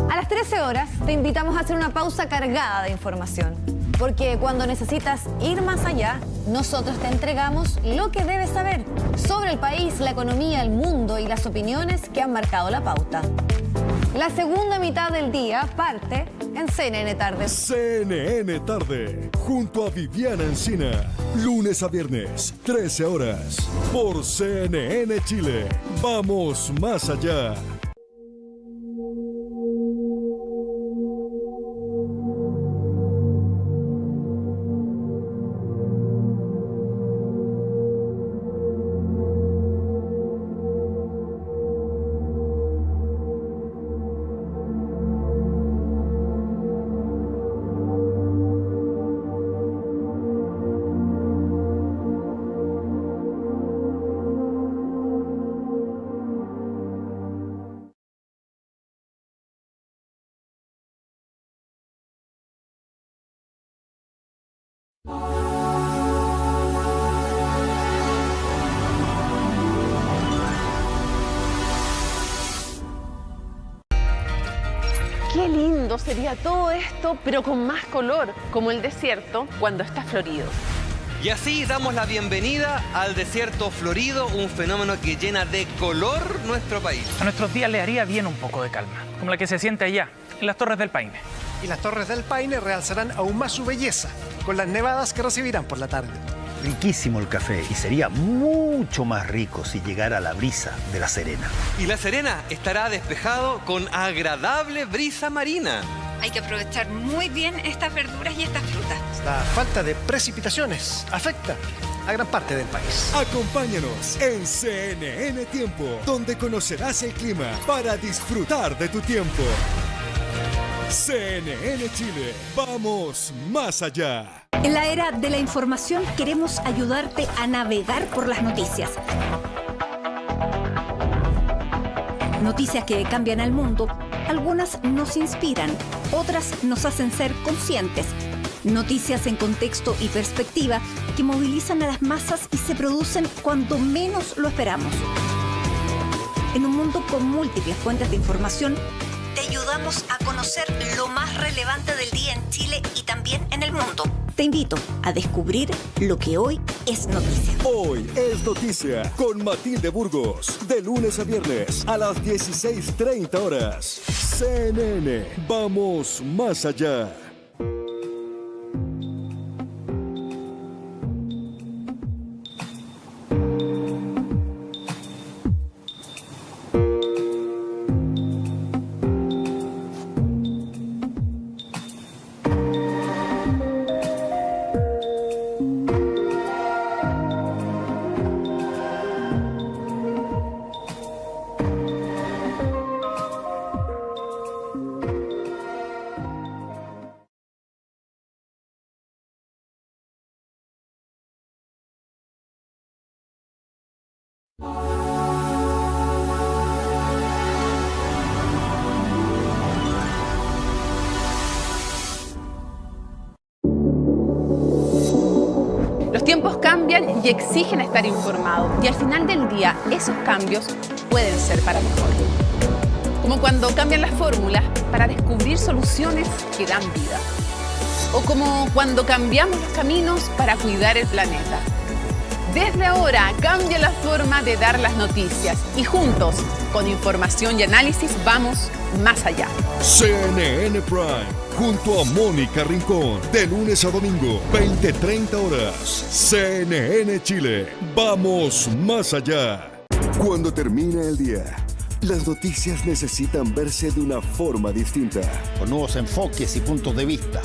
A las 13 horas te invitamos a hacer una pausa cargada de información, porque cuando necesitas ir más allá, nosotros te entregamos lo que debes saber sobre el país, la economía, el mundo y las opiniones que han marcado la pauta. La segunda mitad del día parte en CNN Tarde. CNN Tarde, junto a Viviana Encina, lunes a viernes, 13 horas, por CNN Chile. Vamos más allá. Qué lindo sería todo esto, pero con más color, como el desierto cuando está florido. Y así damos la bienvenida al desierto florido, un fenómeno que llena de color nuestro país. A nuestros días le haría bien un poco de calma, como la que se siente allá, en las Torres del Paine. Y las Torres del Paine realzarán aún más su belleza, con las nevadas que recibirán por la tarde. Riquísimo el café y sería mucho más rico si llegara la brisa de La Serena. Y La Serena estará despejado con agradable brisa marina. Hay que aprovechar muy bien estas verduras y estas frutas. La falta de precipitaciones afecta a gran parte del país. Acompáñanos en CNN Tiempo, donde conocerás el clima para disfrutar de tu tiempo. CNN Chile, vamos más allá. En la era de la información queremos ayudarte a navegar por las noticias. Noticias que cambian al mundo. Algunas nos inspiran, otras nos hacen ser conscientes. Noticias en contexto y perspectiva que movilizan a las masas y se producen cuando menos lo esperamos. En un mundo con múltiples fuentes de información, te ayudamos a conocer lo más relevante del día en Chile y también en el mundo. Te invito a descubrir lo que hoy es noticia. Hoy es noticia con Matilde Burgos, de lunes a viernes a las 16:30 horas. CNN, vamos más allá. tiempos cambian y exigen estar informado. Y al final del día, esos cambios pueden ser para mejor. Como cuando cambian las fórmulas para descubrir soluciones que dan vida. O como cuando cambiamos los caminos para cuidar el planeta. Desde ahora cambia la forma de dar las noticias y juntos, con información y análisis, vamos más allá. CNN Prime, junto a Mónica Rincón, de lunes a domingo, 20:30 horas. CNN Chile, vamos más allá. Cuando termina el día, las noticias necesitan verse de una forma distinta. Con nuevos enfoques y puntos de vista.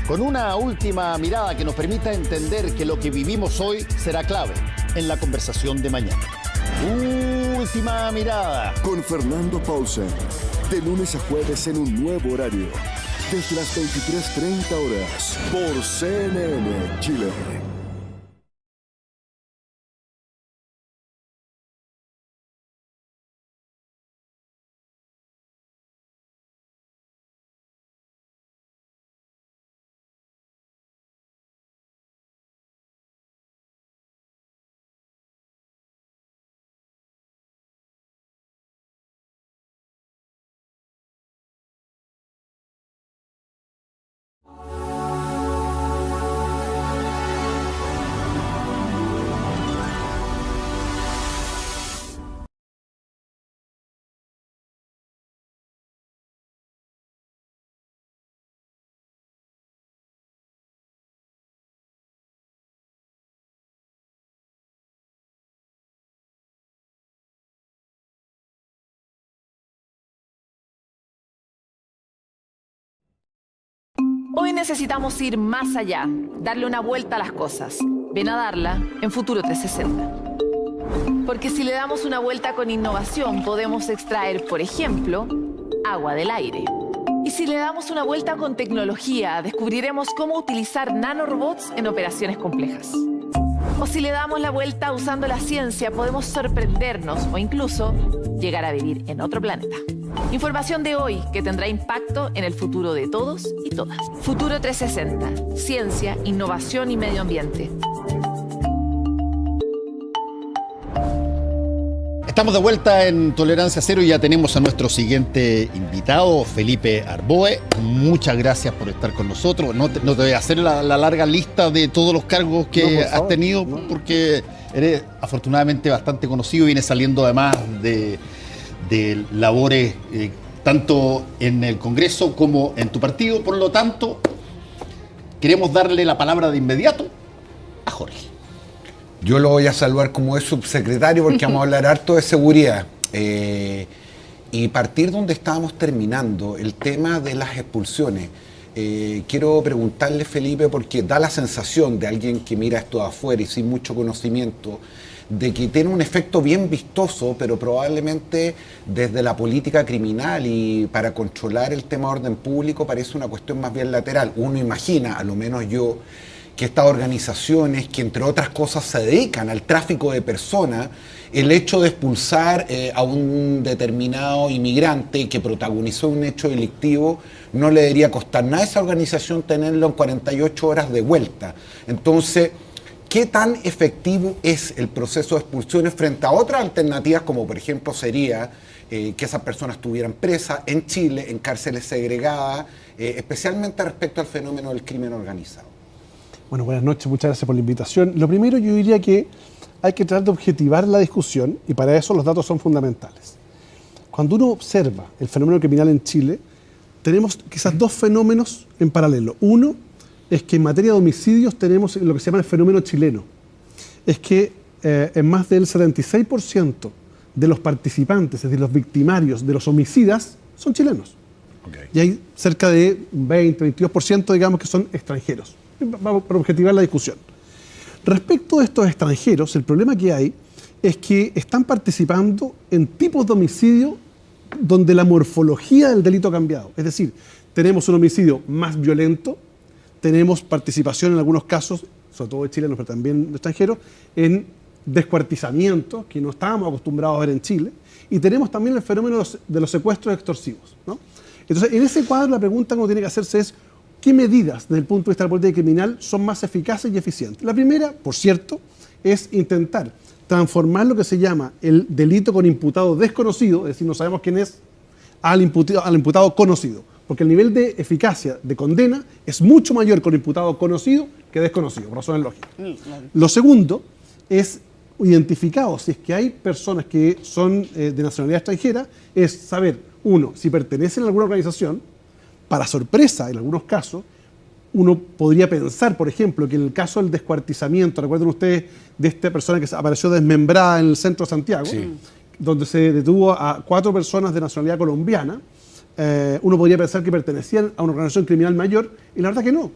Con una última mirada que nos permita entender que lo que vivimos hoy será clave en la conversación de mañana. Última mirada. Con Fernando Paulsen, de lunes a jueves en un nuevo horario. Desde las 23:30 horas, por CNN Chile. Hoy necesitamos ir más allá, darle una vuelta a las cosas. Ven a darla en Futuro 360. Porque si le damos una vuelta con innovación, podemos extraer, por ejemplo, agua del aire. Y si le damos una vuelta con tecnología, descubriremos cómo utilizar nanorobots en operaciones complejas. O si le damos la vuelta usando la ciencia, podemos sorprendernos o incluso llegar a vivir en otro planeta. Información de hoy que tendrá impacto en el futuro de todos y todas. Futuro 360. Ciencia, innovación y medio ambiente. Estamos de vuelta en Tolerancia Cero y ya tenemos a nuestro siguiente invitado, Felipe Arboe. Muchas gracias por estar con nosotros. No te voy a hacer la larga lista de todos los cargos que has tenido, porque eres afortunadamente bastante conocido y vienes saliendo además de labores tanto en el Congreso como en tu partido. Por lo tanto, queremos darle la palabra de inmediato a Jorge. Yo lo voy a saludar como es subsecretario porque vamos a hablar harto de seguridad. Y partir donde estábamos terminando, el tema de las expulsiones. Quiero preguntarle, Felipe, porque da la sensación de alguien que mira esto de afuera y sin mucho conocimiento, de que tiene un efecto bien vistoso, pero probablemente desde la política criminal y para controlar el tema de orden público parece una cuestión más bien lateral. Uno imagina, a lo menos yo, que estas organizaciones que entre otras cosas se dedican al tráfico de personas, el hecho de expulsar a un determinado inmigrante que protagonizó un hecho delictivo no le debería costar nada a esa organización tenerlo en 48 horas de vuelta. Entonces, ¿qué tan efectivo es el proceso de expulsiones frente a otras alternativas como por ejemplo sería que esas personas estuvieran presas en Chile, en cárceles segregadas, especialmente respecto al fenómeno del crimen organizado? Bueno, buenas noches, muchas gracias por la invitación. Lo primero, yo diría que hay que tratar de objetivar la discusión y para eso los datos son fundamentales. Cuando uno observa el fenómeno criminal en Chile, tenemos quizás dos fenómenos en paralelo. Uno es que en materia de homicidios tenemos lo que se llama el fenómeno chileno. Es que en más del 76% de los participantes, es decir, los victimarios de los homicidas, son chilenos. Okay. Y hay cerca de un 20-22%, digamos, que son extranjeros. Vamos para objetivar la discusión. Respecto de estos extranjeros, el problema que hay es que están participando en tipos de homicidio donde la morfología del delito ha cambiado. Es decir, tenemos un homicidio más violento, tenemos participación en algunos casos, sobre todo de chilenos, pero también de extranjeros, en descuartizamientos que no estábamos acostumbrados a ver en Chile, y tenemos también el fenómeno de los secuestros extorsivos, ¿no? Entonces, en ese cuadro la pregunta que uno tiene que hacerse es ¿qué medidas desde el punto de vista de la política criminal son más eficaces y eficientes? La primera, por cierto, es intentar transformar lo que se llama el delito con imputado desconocido, es decir, no sabemos quién es, al imputado conocido. Porque el nivel de eficacia de condena es mucho mayor con imputado conocido que desconocido, por razones lógicas. Lo segundo es identificado, si es que hay personas que son de nacionalidad extranjera, es saber, uno, si pertenecen a alguna organización. Para sorpresa, en algunos casos, uno podría pensar, por ejemplo, que en el caso del descuartizamiento, recuerden ustedes de esta persona que apareció desmembrada en el centro de Santiago, donde se detuvo a 4 personas de nacionalidad colombiana, uno podría pensar que pertenecían a una organización criminal mayor, y la verdad que no.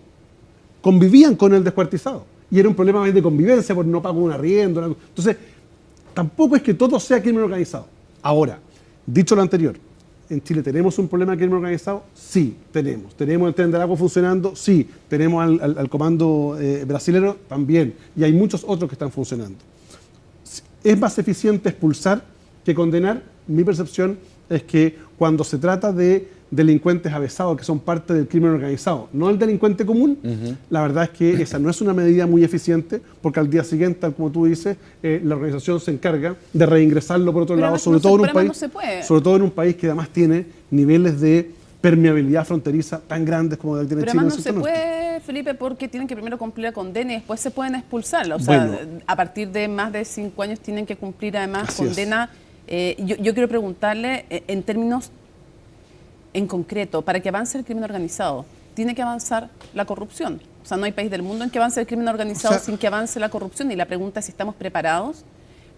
Convivían con el descuartizado. Y era un problema más de convivencia, porque no pagó un arriendo. Entonces, tampoco es que todo sea crimen organizado. Ahora, dicho lo anterior, ¿en Chile tenemos un problema de crimen organizado? Sí, tenemos. ¿Tenemos el Tren del Agua funcionando? Sí. ¿Tenemos al comando brasilero? También. Y hay muchos otros que están funcionando. ¿Es más eficiente expulsar que condenar? Mi percepción es que cuando se trata de delincuentes avesados que son parte del crimen organizado, no el delincuente común, la verdad es que esa no es una medida muy eficiente, porque al día siguiente, tal como tú dices, la organización se encarga de reingresarlo por otro lado, sobre todo en un país que además tiene niveles de permeabilidad fronteriza tan grandes como la que tiene Chile. Pero además no se puede, Felipe, porque tienen que primero cumplir la condena y después se pueden expulsarla. O sea, a partir de más de 5 años tienen que cumplir además condena. Yo quiero preguntarle en términos en concreto, para que avance el crimen organizado, tiene que avanzar la corrupción. O sea, no hay país del mundo en que avance el crimen organizado sin que avance la corrupción. Y la pregunta es si estamos preparados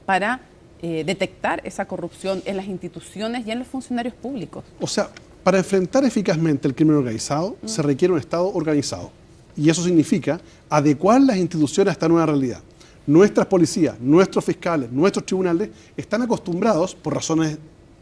para detectar esa corrupción en las instituciones y en los funcionarios públicos. O sea, para enfrentar eficazmente el crimen organizado se requiere un Estado organizado. Y eso significa adecuar las instituciones a esta nueva realidad. Nuestras policías, nuestros fiscales, nuestros tribunales están acostumbrados, por razones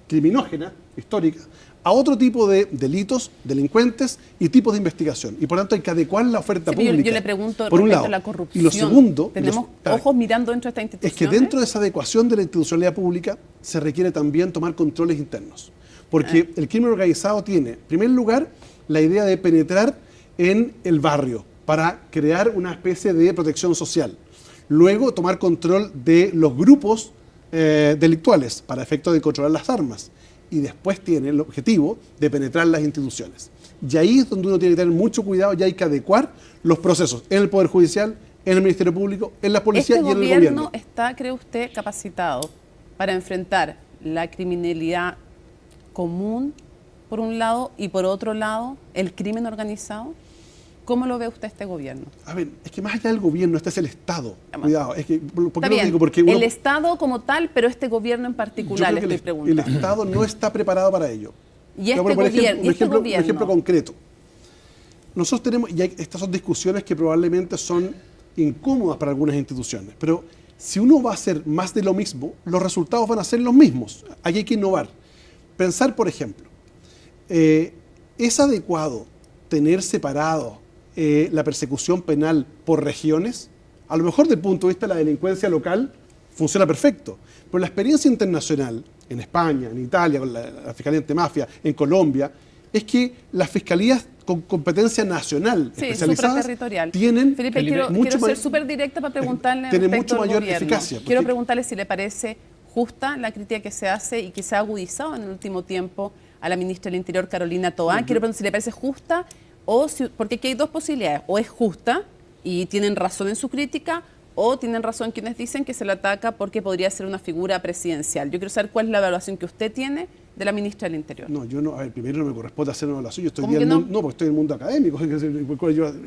criminógenas, históricas, a otro tipo de delitos, delincuentes y tipos de investigación. Y por tanto hay que adecuar la oferta pública. Yo le pregunto por respecto a la corrupción. Y lo segundo, ¿tenemos ojos mirando dentro de esta institución? Es que dentro de esa adecuación de la institucionalidad pública se requiere también tomar controles internos. Porque el crimen organizado tiene, en primer lugar, la idea de penetrar en el barrio para crear una especie de protección social. Luego, tomar control de los grupos delictuales para efecto de controlar las armas. Y después tiene el objetivo de penetrar las instituciones. Y ahí es donde uno tiene que tener mucho cuidado y hay que adecuar los procesos en el Poder Judicial, en el Ministerio Público, en la policía y en el gobierno. ¿Este gobierno está, cree usted, capacitado para enfrentar la criminalidad común, por un lado, y por otro lado, el crimen organizado? ¿Cómo lo ve usted este gobierno? A ver, es que más allá del gobierno, este es el Estado. Cuidado, es que, ¿por qué lo digo? Porque el Estado como tal, pero este gobierno en particular, le estoy preguntando. El Estado no está preparado para ello. ¿Y este gobierno? Un ejemplo concreto. Nosotros tenemos, y estas son discusiones que probablemente son incómodas para algunas instituciones, pero si uno va a hacer más de lo mismo, los resultados van a ser los mismos. Aquí hay que innovar. Pensar, por ejemplo, ¿es adecuado tener separado la persecución penal por regiones? A lo mejor, desde el punto de vista de la delincuencia local, funciona perfecto. Pero la experiencia internacional, en España, en Italia, con la Fiscalía Antimafia, en Colombia, es que las fiscalías con competencia nacional especializadas tienen Felipe, quiero ser súper directa para preguntarle tiene mucho mayor eficacia. Quiero preguntarle si le parece justa la crítica que se hace y que se ha agudizado en el último tiempo a la ministra del Interior, Carolina Toá. Quiero preguntar si le parece justa porque aquí hay dos posibilidades. O es justa y tienen razón en su crítica, o tienen razón quienes dicen que se le ataca porque podría ser una figura presidencial. Yo quiero saber cuál es la evaluación que usted tiene de la ministra del Interior. No, yo no. A ver, primero no me corresponde hacer una evaluación. Yo estoy porque estoy en el mundo académico.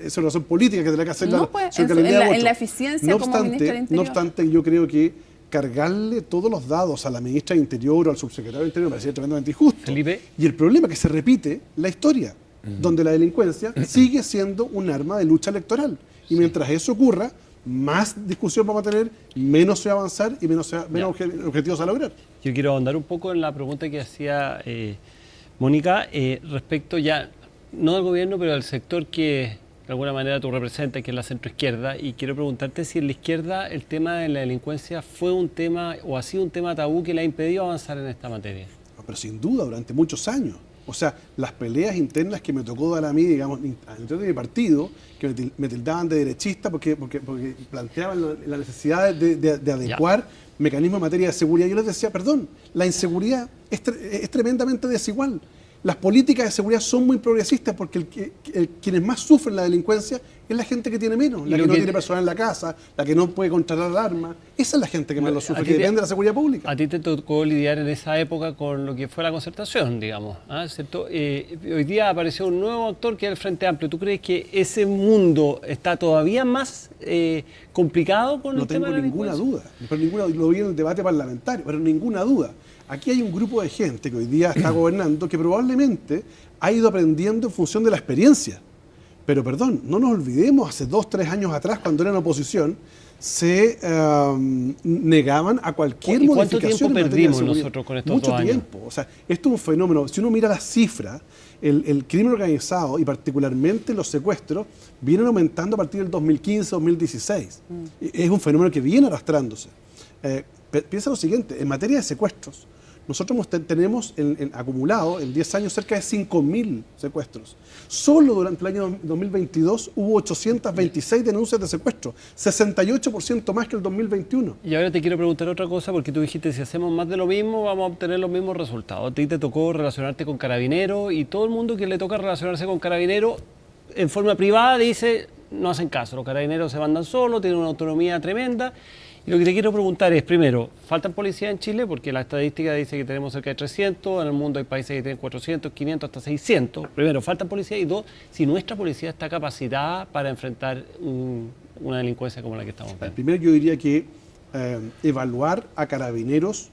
Es una razón política que tendrá que hacer en la eficiencia como ministra del Interior. No obstante, yo creo que cargarle todos los dados a la ministra del Interior o al subsecretario del Interior me parece tremendamente injusto. Felipe. Y el problema es que se repite la historia, donde la delincuencia sigue siendo un arma de lucha electoral. Y mientras eso ocurra, más discusión vamos a tener, menos se va a avanzar y menos objetivos a lograr. Yo quiero ahondar un poco en la pregunta que hacía Mónica respecto ya, no del gobierno, pero del sector que de alguna manera tú representas, que es la centroizquierda, y quiero preguntarte si en la izquierda el tema de la delincuencia fue un tema o ha sido un tema tabú que le ha impedido avanzar en esta materia. Pero sin duda, durante muchos años. O sea, las peleas internas que me tocó dar a mí, digamos, dentro de mi partido, que me tildaban de derechista porque planteaban la necesidad de adecuar mecanismos en materia de seguridad. Yo les decía, perdón, la inseguridad es tremendamente desigual. Las políticas de seguridad son muy progresistas porque quienes más sufren la delincuencia es la gente que tiene menos, la que no tiene personal en la casa, la que no puede contratar armas. Esa es la gente que más lo sufre, que depende de la seguridad pública. A ti te tocó lidiar en esa época con lo que fue la concertación, digamos, ¿cierto? Hoy día apareció un nuevo actor que es el Frente Amplio. ¿Tú crees que ese mundo está todavía más complicado con el tema de la delincuencia? No tengo ninguna duda, lo vi en el debate parlamentario, pero ninguna duda. Aquí hay un grupo de gente que hoy día está gobernando que probablemente ha ido aprendiendo en función de la experiencia. Pero perdón, no nos olvidemos, hace 2 o 3 años atrás, cuando eran oposición, se negaban a cualquier modificación. ¿Cuánto tiempo perdimos nosotros con estos 2 años? Mucho tiempo. O sea, esto es un fenómeno. Si uno mira las cifras, el crimen organizado y particularmente los secuestros vienen aumentando a partir del 2015-2016. Es un fenómeno que viene arrastrándose. Piensa lo siguiente, en materia de secuestros, nosotros tenemos acumulado en 10 años cerca de 5.000 secuestros. Solo durante el año 2022 hubo 826 denuncias de secuestro, 68% más que el 2021. Y ahora te quiero preguntar otra cosa, porque tú dijiste, si hacemos más de lo mismo, vamos a obtener los mismos resultados. A ti te tocó relacionarte con Carabineros y todo el mundo que le toca relacionarse con Carabineros en forma privada dice, no hacen caso, los Carabineros se mandan solos, tienen una autonomía tremenda. Y lo que te quiero preguntar es, primero, ¿faltan policías en Chile? Porque la estadística dice que tenemos cerca de 300, en el mundo hay países que tienen 400, 500, hasta 600. Primero, ¿faltan policías? Y 2, si nuestra policía está capacitada para enfrentar una delincuencia como la que estamos viendo. Primero yo diría que evaluar a Carabineros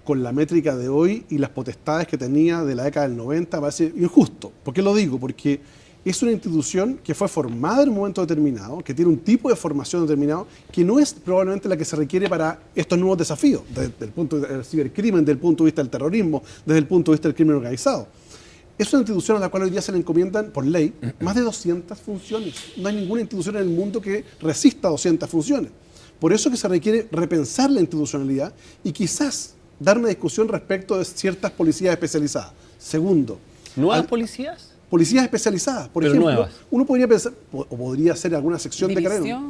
con la métrica de hoy y las potestades que tenía de la década del 90 parece injusto. ¿Por qué lo digo? Porque es una institución que fue formada en un momento determinado, que tiene un tipo de formación determinado, que no es probablemente la que se requiere para estos nuevos desafíos, desde el punto del cibercrimen, desde el punto de vista del terrorismo, desde el punto de vista del crimen organizado. Es una institución a la cual hoy día se le encomiendan, por ley, más de 200 funciones. No hay ninguna institución en el mundo que resista 200 funciones. Por eso que se requiere repensar la institucionalidad y quizás dar una discusión respecto de ciertas policías especializadas. Segundo, ¿nuevas policías? Policías especializadas, por ejemplo, nuevas. Uno podría pensar, o podría hacer alguna sección de Carabineros.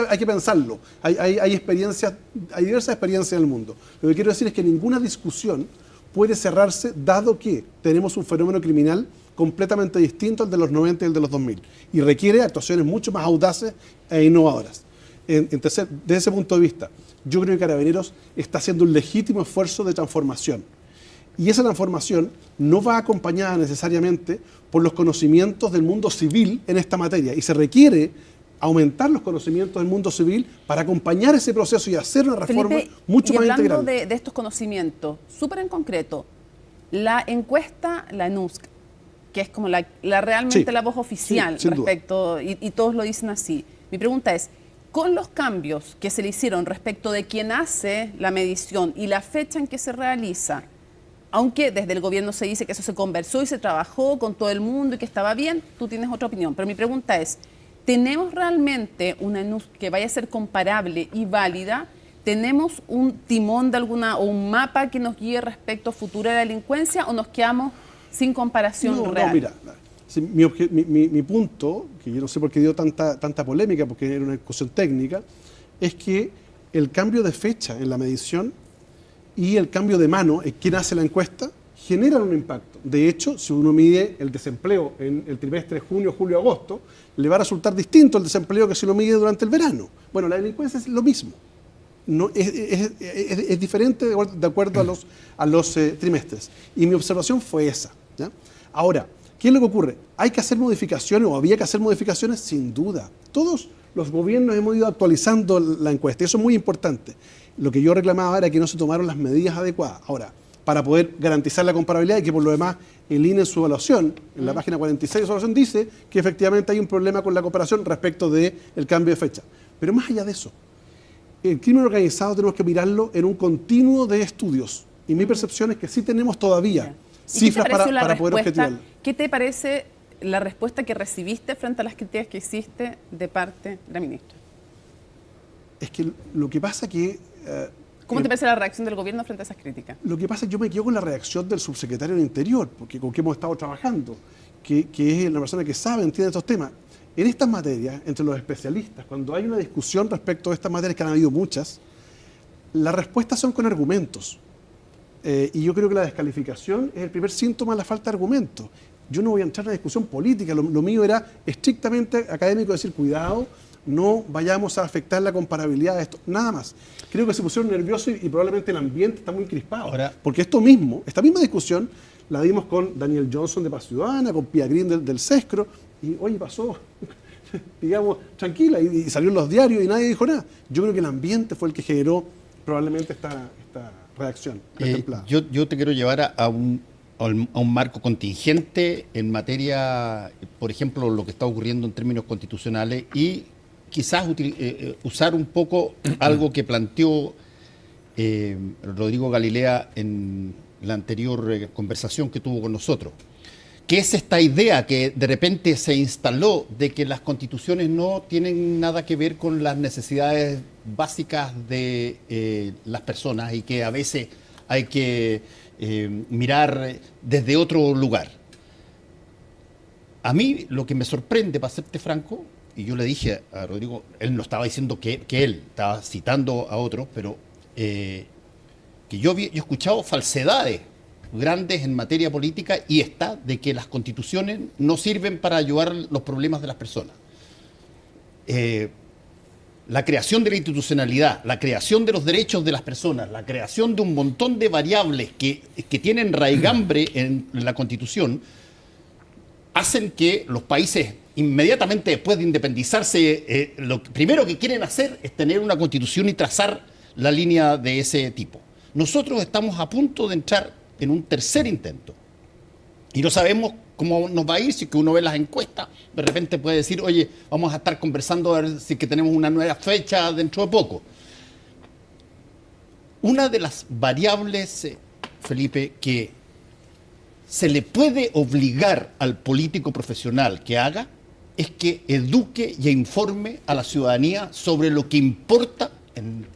Hay que pensarlo. Hay experiencias, hay diversas experiencias en el mundo. Lo que quiero decir es que ninguna discusión puede cerrarse, dado que tenemos un fenómeno criminal completamente distinto al de los 90 y el de los 2000, y requiere actuaciones mucho más audaces e innovadoras. Entonces, desde ese punto de vista, yo creo que Carabineros está haciendo un legítimo esfuerzo de transformación. Y esa transformación no va acompañada necesariamente por los conocimientos del mundo civil en esta materia. Y se requiere aumentar los conocimientos del mundo civil para acompañar ese proceso y hacer una reforma mucho más integral. Hablando de estos conocimientos, súper en concreto, la encuesta, la ENUSC, que es como realmente la voz oficial respecto, y todos lo dicen así. Mi pregunta es, con los cambios que se le hicieron respecto de quién hace la medición y la fecha en que se realiza, aunque desde el gobierno se dice que eso se conversó y se trabajó con todo el mundo y que estaba bien, tú tienes otra opinión. Pero mi pregunta es, ¿tenemos realmente una ENUSC que vaya a ser comparable y válida? ¿Tenemos un timón de alguna o un mapa que nos guíe respecto a futura delincuencia o nos quedamos sin comparación real? No, mira, mi punto, que yo no sé por qué dio tanta polémica, porque era una discusión técnica, es que el cambio de fecha en la medición y el cambio de mano, quien hace la encuesta, generan un impacto. De hecho, si uno mide el desempleo en el trimestre junio, julio, agosto, le va a resultar distinto el desempleo que si lo mide durante el verano. Bueno, la delincuencia es lo mismo. No, es diferente de acuerdo a los trimestres. Y mi observación fue esa, ¿ya? Ahora, ¿qué es lo que ocurre? ¿Hay que hacer modificaciones o había que hacer modificaciones? Sin duda. Todos los gobiernos hemos ido actualizando la encuesta y eso es muy importante. Lo que yo reclamaba era que no se tomaron las medidas adecuadas. Ahora, para poder garantizar la comparabilidad y que por lo demás el INE en su evaluación, en la página 46 de su evaluación, dice que efectivamente hay un problema con la comparación respecto del cambio de fecha. Pero más allá de eso, el crimen organizado tenemos que mirarlo en un continuo de estudios. Y mi percepción es que sí tenemos todavía cifras para poder objetivarlo. ¿Qué te parece la respuesta que recibiste frente a las críticas que hiciste de parte de la ministra? Es que lo que pasa que ¿Cómo te parece la reacción del gobierno frente a esas críticas? Lo que pasa es que yo me quedo con la reacción del subsecretario del Interior, porque con quien hemos estado trabajando, que es la persona que sabe, entiende estos temas. En estas materias, entre los especialistas, cuando hay una discusión respecto a estas materias, que han habido muchas, las respuestas son con argumentos. Y yo creo que la descalificación es el primer síntoma de la falta de argumentos. Yo no voy a entrar en una discusión política, lo mío era estrictamente académico, decir, cuidado, no vayamos a afectar la comparabilidad de esto, nada más. Creo que se pusieron nerviosos y probablemente el ambiente está muy crispado. Ahora, porque esta misma discusión la dimos con Daniel Johnson de Paz Ciudadana, con Pia Green del CESCRO, y oye, pasó, digamos, tranquila, y salió en los diarios y nadie dijo nada. Yo creo que el ambiente fue el que generó probablemente esta reacción. Yo te quiero llevar a un marco contingente en materia, por ejemplo, lo que está ocurriendo en términos constitucionales y quizás usar un poco algo que planteó Rodrigo Galilea en la anterior conversación que tuvo con nosotros, que es esta idea que de repente se instaló de que las constituciones no tienen nada que ver con las necesidades básicas de las personas y que a veces hay que mirar desde otro lugar. A mí lo que me sorprende, para serte franco, y yo le dije a Rodrigo, él no estaba diciendo que él, estaba citando a otros, pero que yo he escuchado falsedades grandes en materia política y esta de que las constituciones no sirven para ayudar los problemas de las personas. La creación de la institucionalidad, la creación de los derechos de las personas, la creación de un montón de variables que tienen raigambre en la Constitución, hacen que los países inmediatamente después de independizarse, lo primero que quieren hacer es tener una Constitución y trazar la línea de ese tipo. Nosotros estamos a punto de entrar en un tercer intento y no sabemos cómo nos va a ir. Si que uno ve las encuestas, de repente puede decir, oye, vamos a estar conversando a ver si que tenemos una nueva fecha dentro de poco. Una de las variables, Felipe, que se le puede obligar al político profesional que haga es que eduque y informe a la ciudadanía sobre lo que importa en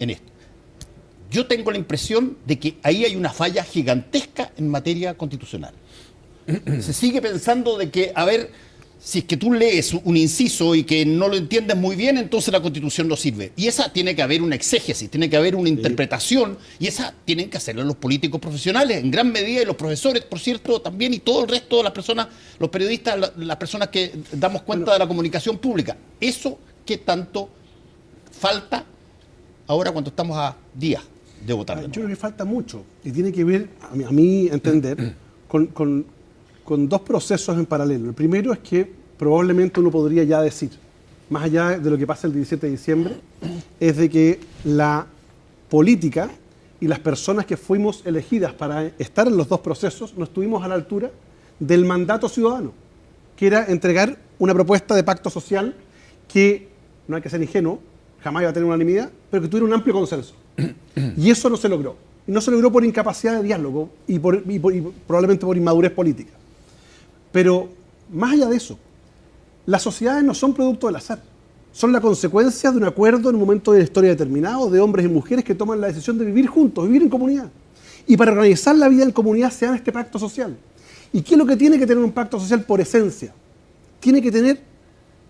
esto. Yo tengo la impresión de que ahí hay una falla gigantesca en materia constitucional. Se sigue pensando de que, a ver, si es que tú lees un inciso y que no lo entiendes muy bien, entonces la Constitución no sirve. Y esa tiene que haber una exégesis, tiene que haber una interpretación, y esa tienen que hacerlo los políticos profesionales, en gran medida, y los profesores, por cierto, también, y todo el resto de las personas, los periodistas, las personas que damos cuenta de la comunicación pública. Eso que tanto falta ahora cuando estamos a días de votar. Yo creo que falta mucho, y tiene que ver, a mi entender, con dos procesos en paralelo. El primero es que probablemente uno podría ya decir, más allá de lo que pasa el 17 de diciembre, es de que la política y las personas que fuimos elegidas para estar en los dos procesos no estuvimos a la altura del mandato ciudadano, que era entregar una propuesta de pacto social que, no hay que ser ingenuo, jamás iba a tener unanimidad, pero que tuviera un amplio consenso. Y eso no se logró. Y no se logró por incapacidad de diálogo y probablemente por inmadurez política. Pero más allá de eso, las sociedades no son producto del azar. Son la consecuencia de un acuerdo en un momento de la historia determinado de hombres y mujeres que toman la decisión de vivir juntos, vivir en comunidad. Y para organizar la vida en comunidad se da este pacto social. ¿Y qué es lo que tiene que tener un pacto social por esencia? Tiene que tener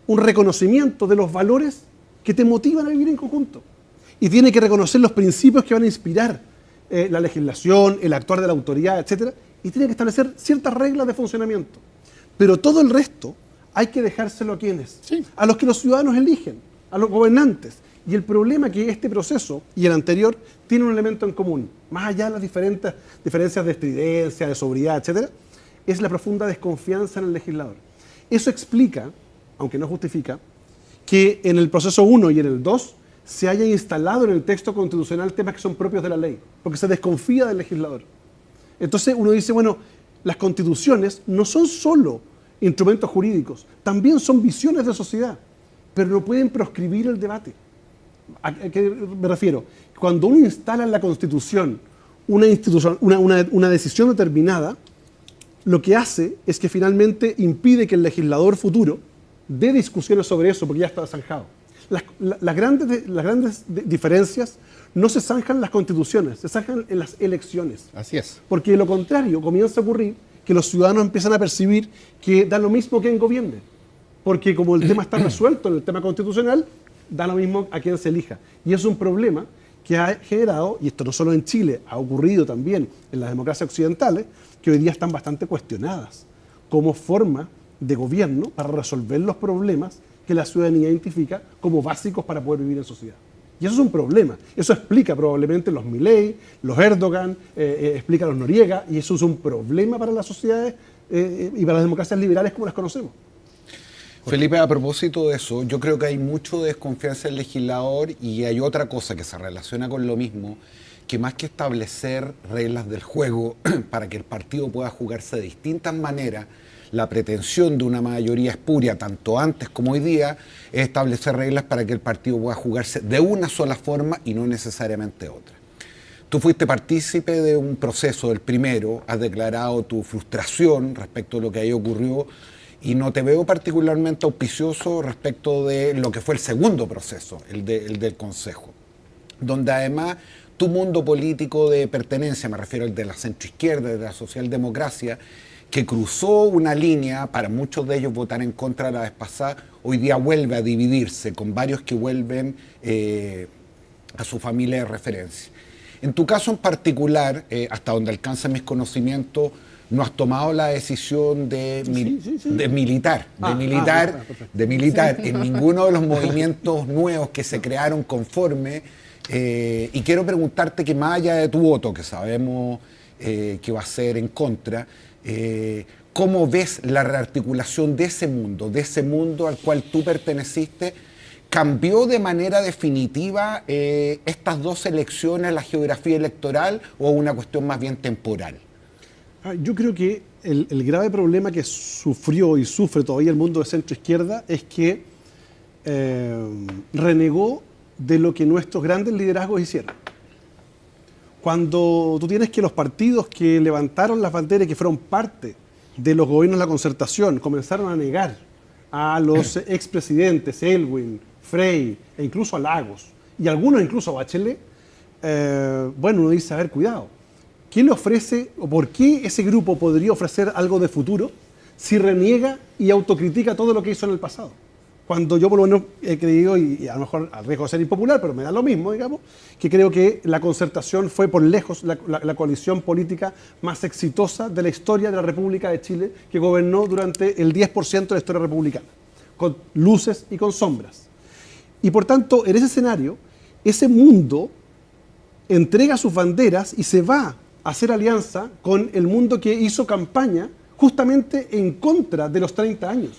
un reconocimiento de los valores que te motivan a vivir en conjunto. Y tiene que reconocer los principios que van a inspirar la legislación, el actuar de la autoridad, etc. Y tiene que establecer ciertas reglas de funcionamiento. Pero todo el resto hay que dejárselo a quienes, a los que los ciudadanos eligen, a los gobernantes. Y el problema es que este proceso y el anterior tiene un elemento en común, más allá de las diferentes diferencias de estridencia, de sobriedad, etc., es la profunda desconfianza en el legislador. Eso explica, aunque no justifica, que en el proceso 1 y en el 2 se haya instalado en el texto constitucional temas que son propios de la ley, porque se desconfía del legislador. Entonces uno dice, bueno, las constituciones no son solo instrumentos jurídicos, también son visiones de sociedad, pero no pueden proscribir el debate. ¿A qué me refiero? Cuando uno instala en la Constitución una decisión determinada, lo que hace es que finalmente impide que el legislador futuro dé discusiones sobre eso, porque ya está zanjado. Las grandes diferencias no se zanjan en las constituciones, se zanjan en las elecciones. Así es. Porque de lo contrario comienza a ocurrir que los ciudadanos empiezan a percibir que da lo mismo quien gobierne. Porque como el tema está resuelto en el tema constitucional, da lo mismo a quien se elija. Y es un problema que ha generado, y esto no solo en Chile, ha ocurrido también en las democracias occidentales, que hoy día están bastante cuestionadas como forma de gobierno para resolver los problemas que la ciudadanía identifica como básicos para poder vivir en sociedad. Y eso es un problema. Eso explica probablemente los Milei, los Erdogan, explica los Noriega, y eso es un problema para las sociedades y para las democracias liberales como las conocemos. Felipe, a propósito de eso, yo creo que hay mucho desconfianza del legislador y hay otra cosa que se relaciona con lo mismo, que más que establecer reglas del juego para que el partido pueda jugarse de distintas maneras, la pretensión de una mayoría espuria, tanto antes como hoy día, es establecer reglas para que el partido pueda jugarse de una sola forma y no necesariamente otra. Tú fuiste partícipe de un proceso, del primero, has declarado tu frustración respecto a lo que ahí ocurrió y no te veo particularmente auspicioso respecto de lo que fue el segundo proceso, el del Consejo, donde además tu mundo político de pertenencia, me refiero al de la centroizquierda, de la socialdemocracia, que cruzó una línea, para muchos de ellos votar en contra la vez pasada, hoy día vuelve a dividirse, con varios que vuelven a su familia de referencia. En tu caso en particular, hasta donde alcanzan mis conocimientos, no has tomado la decisión de militar en ninguno de los movimientos nuevos que se crearon conforme. Y quiero preguntarte que más allá de tu voto, que sabemos que va a ser en contra, ¿cómo ves la rearticulación de ese mundo al cual tú perteneciste? ¿Cambió de manera definitiva estas dos elecciones, la geografía electoral, o una cuestión más bien temporal? Yo creo que el grave problema que sufrió y sufre todavía el mundo de centro-izquierda es que renegó de lo que nuestros grandes liderazgos hicieron. Cuando tú tienes que los partidos que levantaron las banderas y que fueron parte de los gobiernos de la concertación comenzaron a negar a los expresidentes Elwin, Frey e incluso a Lagos, y algunos incluso a Bachelet, bueno, uno dice, a ver, cuidado, ¿qué le ofrece o por qué ese grupo podría ofrecer algo de futuro si reniega y autocritica todo lo que hizo en el pasado? Cuando yo por lo menos he creído, y a lo mejor al riesgo de ser impopular, pero me da lo mismo, digamos, que creo que la concertación fue por lejos la coalición política más exitosa de la historia de la República de Chile, que gobernó durante el 10% de la historia republicana, con luces y con sombras. Y por tanto, en ese escenario, ese mundo entrega sus banderas y se va a hacer alianza con el mundo que hizo campaña justamente en contra de los 30 años.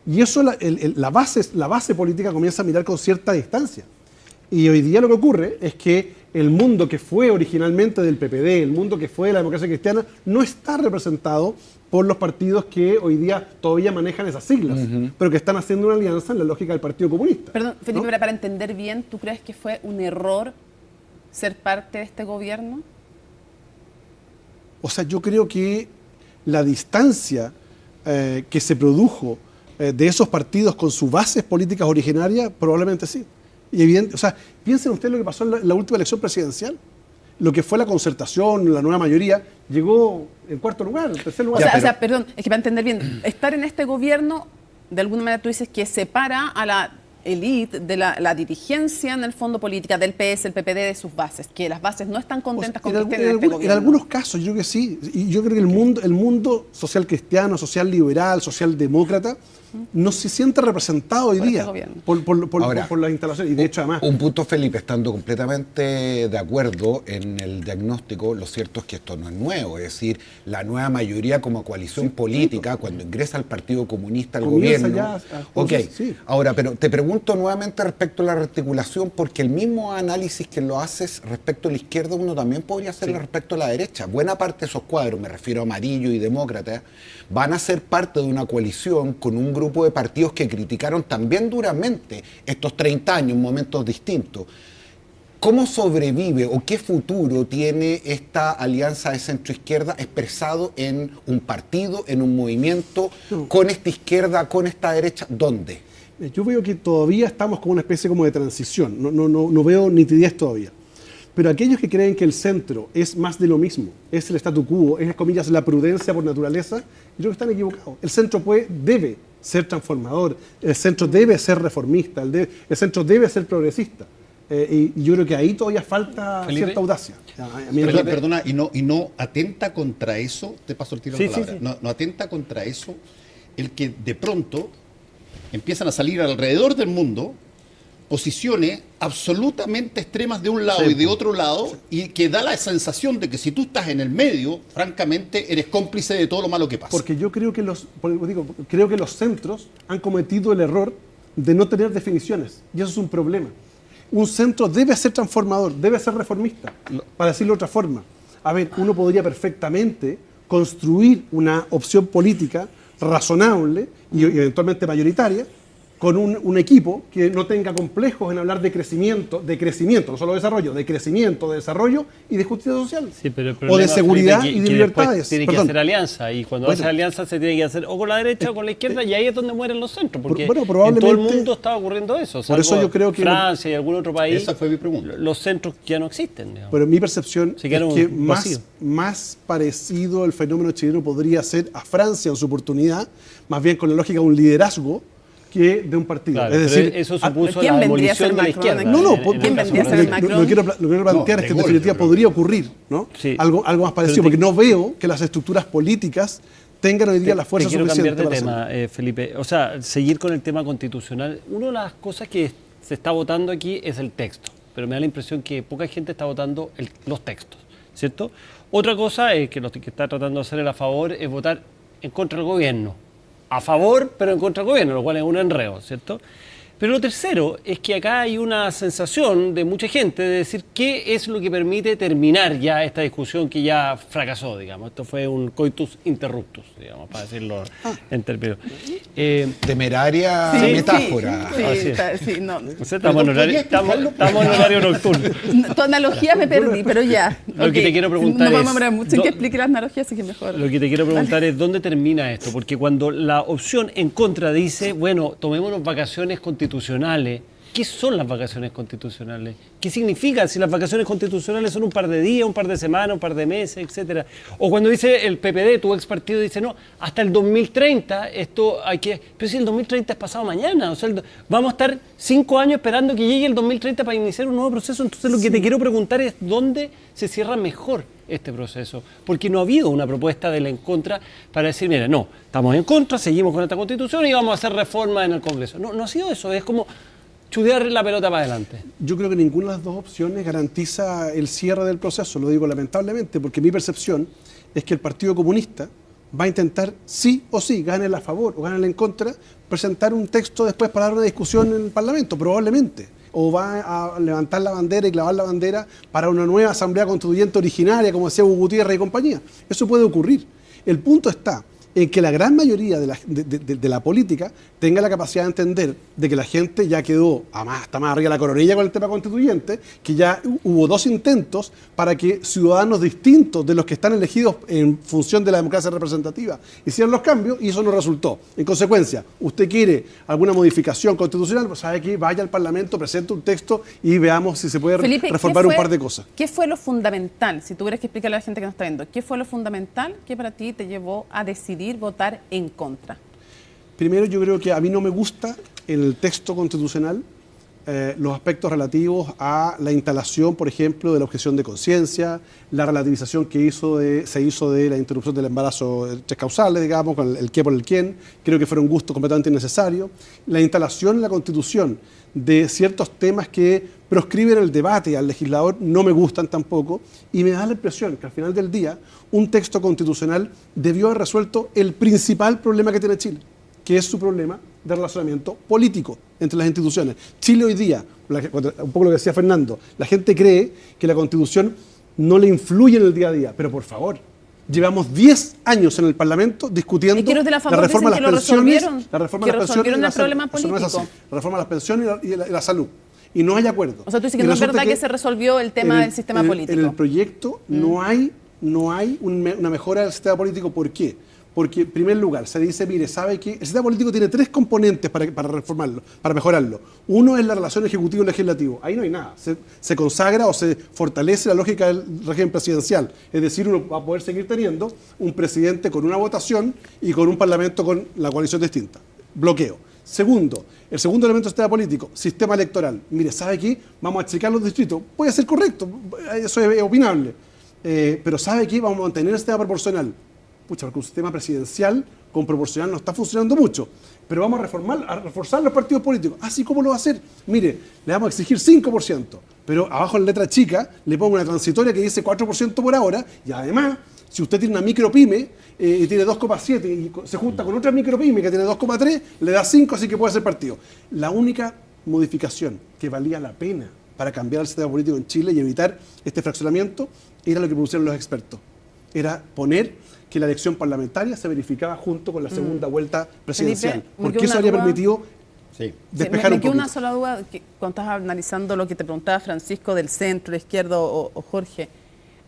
Y eso la base política comienza a mirar con cierta distancia. Y hoy día lo que ocurre es que el mundo que fue originalmente del PPD, el mundo que fue de la democracia cristiana, no está representado por los partidos que hoy día todavía manejan esas siglas, pero que están haciendo una alianza en la lógica del Partido Comunista. Perdón, Felipe, ¿no? para entender bien, ¿tú crees que fue un error ser parte de este gobierno? O sea, yo creo que la distancia que se produjo de esos partidos con sus bases políticas originarias, probablemente sí. Y evidente, o sea, piensen ustedes lo que pasó en la última elección presidencial. Lo que fue la concertación, la nueva mayoría, llegó en cuarto lugar, en tercer lugar. O sea, perdón, es que para entender bien, estar en este gobierno, de alguna manera tú dices que separa a la élite de la dirigencia en el fondo política del PS, el PPD, de sus bases, que las bases no están contentas con que estén en este gobierno. En algunos casos, yo creo que sí. Y yo creo que el mundo social cristiano, social liberal, social demócrata, no se siente representado hoy día por las instalaciones. Y de hecho, además... Un punto, Felipe, estando completamente de acuerdo en el diagnóstico, lo cierto es que esto no es nuevo. Es decir, la nueva mayoría como coalición política, cuando ingresa el Partido Comunista al gobierno... Ahora, pero te pregunto nuevamente respecto a la rearticulación, porque el mismo análisis que lo haces respecto a la izquierda, uno también podría hacerlo respecto a la derecha. Buena parte de esos cuadros, me refiero a amarillo y demócrata, van a ser parte de una coalición con un grupo de partidos que criticaron también duramente estos 30 años, momentos distintos. ¿Cómo sobrevive o qué futuro tiene esta alianza de centro-izquierda expresado en un partido, en un movimiento, con esta izquierda, con esta derecha? ¿Dónde? Yo veo que todavía estamos como una especie como de transición, no veo nitidez todavía. Pero aquellos que creen que el centro es más de lo mismo, es el statu quo, es, comillas, la prudencia por naturaleza, yo creo que están equivocados. El centro debe ser transformador, el centro debe ser reformista, el centro debe ser progresista. Y yo creo que ahí todavía falta cierta audacia. Perdona, y no atenta contra eso, te paso el tiro de palabra, sí. No atenta contra eso el que de pronto empiezan a salir alrededor del mundo posiciones absolutamente extremas de un lado y de otro lado, y que da la sensación de que si tú estás en el medio, francamente, eres cómplice de todo lo malo que pasa. Porque yo creo que creo que los centros han cometido el error de no tener definiciones, y eso es un problema. Un centro debe ser transformador, debe ser reformista, para decirlo de otra forma. A ver, uno podría perfectamente construir una opción política razonable y eventualmente mayoritaria, con un equipo que no tenga complejos en hablar de crecimiento, no solo de desarrollo y de justicia social. Sí, pero o de seguridad y de libertades. Tiene que hacer alianza, y cuando hace alianza se tiene que hacer o con la derecha o con la izquierda, y ahí es donde mueren los centros, porque en todo el mundo está ocurriendo eso. Por eso yo creo que Francia y algún otro país, esa fue mi pregunta. Los centros ya no existen. Digamos. Pero mi percepción es que más parecido el fenómeno chileno podría ser a Francia en su oportunidad, más bien con la lógica de un liderazgo, que de un partido. Claro, es decir, eso supuso la demolición de la izquierda. ¿Quién vendría a ser Macron? Lo que quiero plantear es que en definitiva podría ocurrir, ¿no? Sí. Algo más parecido, porque no veo que las estructuras políticas tengan hoy día la fuerza suficiente. Quiero cambiar de tema, Felipe. O sea, seguir con el tema constitucional. Una de las cosas que se está votando aquí es el texto, pero me da la impresión que poca gente está votando los textos, ¿cierto? Otra cosa es que lo que está tratando de hacer el a favor es votar en contra del gobierno. A favor, pero en contra del gobierno, lo cual es un enredo, ¿cierto? Pero lo tercero es que acá hay una sensación de mucha gente de decir qué es lo que permite terminar ya esta discusión que ya fracasó, digamos. Esto fue un coitus interruptus, digamos, para decirlo en términos. Temeraria metáfora. Estamos en horario nocturno. Tu analogía me perdí, pero ya. Lo que te quiero preguntar no vamos a demorar mucho en que explique las analogías, así que mejor. Lo que te quiero preguntar es dónde termina esto, porque cuando la opción en contra dice, bueno, tomémonos vacaciones constitucionales. ¿Qué son las vacaciones constitucionales? ¿Qué significa si las vacaciones constitucionales son un par de días, un par de semanas, un par de meses, etcétera? O cuando dice el PPD, tu ex partido, dice, no, hasta el 2030 esto hay que... Pero si el 2030 es pasado mañana, o sea, vamos a estar 5 años esperando que llegue el 2030 para iniciar un nuevo proceso. Entonces lo que te quiero preguntar es dónde se cierra mejor este proceso, porque no ha habido una propuesta de la en contra para decir, mira, no, estamos en contra, seguimos con esta constitución y vamos a hacer reformas en el Congreso. No ha sido eso, es como chudear la pelota para adelante. Yo creo que ninguna de las dos opciones garantiza el cierre del proceso, lo digo lamentablemente, porque mi percepción es que el Partido Comunista va a intentar, sí o sí, gane a favor o gane en contra, presentar un texto después para dar una discusión en el Parlamento, probablemente. O va a levantar la bandera y clavar la bandera para una nueva asamblea constituyente originaria, como decía Hugo Gutiérrez y compañía. Eso puede ocurrir. El punto está en que la gran mayoría de la política tenga la capacidad de entender de que la gente ya quedó hasta más arriba de la coronilla con el tema constituyente, que ya hubo 2 intentos para que ciudadanos distintos de los que están elegidos en función de la democracia representativa hicieran los cambios, y eso no resultó. En consecuencia, usted quiere alguna modificación constitucional, pues sabe que vaya al Parlamento, presente un texto y veamos si se puede reformar un par de cosas. ¿Qué fue lo fundamental, si tuvieras que explicarle a la gente que nos está viendo, qué fue lo fundamental que para ti te llevó a decidir votar en contra? Primero, yo creo que a mí no me gusta en el texto constitucional los aspectos relativos a la instalación, por ejemplo, de la objeción de conciencia, la relativización que se hizo de la interrupción del embarazo 3 causales, digamos, con el qué por el quién. Creo que fuera un gusto completamente innecesario. La instalación en la Constitución de ciertos temas que proscriben el debate al legislador no me gustan tampoco, y me da la impresión que al final del día un texto constitucional debió haber resuelto el principal problema que tiene Chile, que es su problema de relacionamiento político entre las instituciones. Chile hoy día, un poco lo que decía Fernando, la gente cree que la Constitución no le influye en el día a día, pero por favor, llevamos 10 años en el Parlamento discutiendo la reforma de las pensiones, la reforma de las pensiones y la reforma de las pensiones y la salud. Y no hay acuerdo. O sea, tú dices que no es verdad que se resolvió el tema del sistema político. En el proyecto no hay una mejora del sistema político. ¿Por qué? Porque, en primer lugar, se dice, mire, ¿sabe qué? El sistema político tiene 3 componentes para reformarlo, para mejorarlo. Uno es la relación ejecutivo-legislativo. Ahí no hay nada. Se consagra o se fortalece la lógica del régimen presidencial. Es decir, uno va a poder seguir teniendo un presidente con una votación y con un parlamento con la coalición distinta. Bloqueo. Segundo, el segundo elemento del sistema político, sistema electoral. Mire, ¿sabe qué? Vamos a achicar los distritos. Puede ser correcto, eso es opinable. Pero ¿sabe qué? Vamos a mantener el sistema proporcional. Pucha, porque un sistema presidencial con proporcional no está funcionando mucho. Pero vamos a reforzar los partidos políticos. ¿Así cómo lo va a hacer? Mire, le vamos a exigir 5%, pero abajo en letra chica le pongo una transitoria que dice 4% por ahora, y además, si usted tiene una micropyme y tiene 2,7 y se junta con otra micropyme que tiene 2,3, le da 5, así que puede ser partido. La única modificación que valía la pena para cambiar el sistema político en Chile y evitar este fraccionamiento era lo que propusieron los expertos. Era poner que la elección parlamentaria se verificaba junto con la segunda vuelta presidencial. Felipe, porque eso habría permitido despejar un poquito. una sola duda, que cuando estás analizando lo que te preguntaba Francisco del centro, izquierdo o Jorge.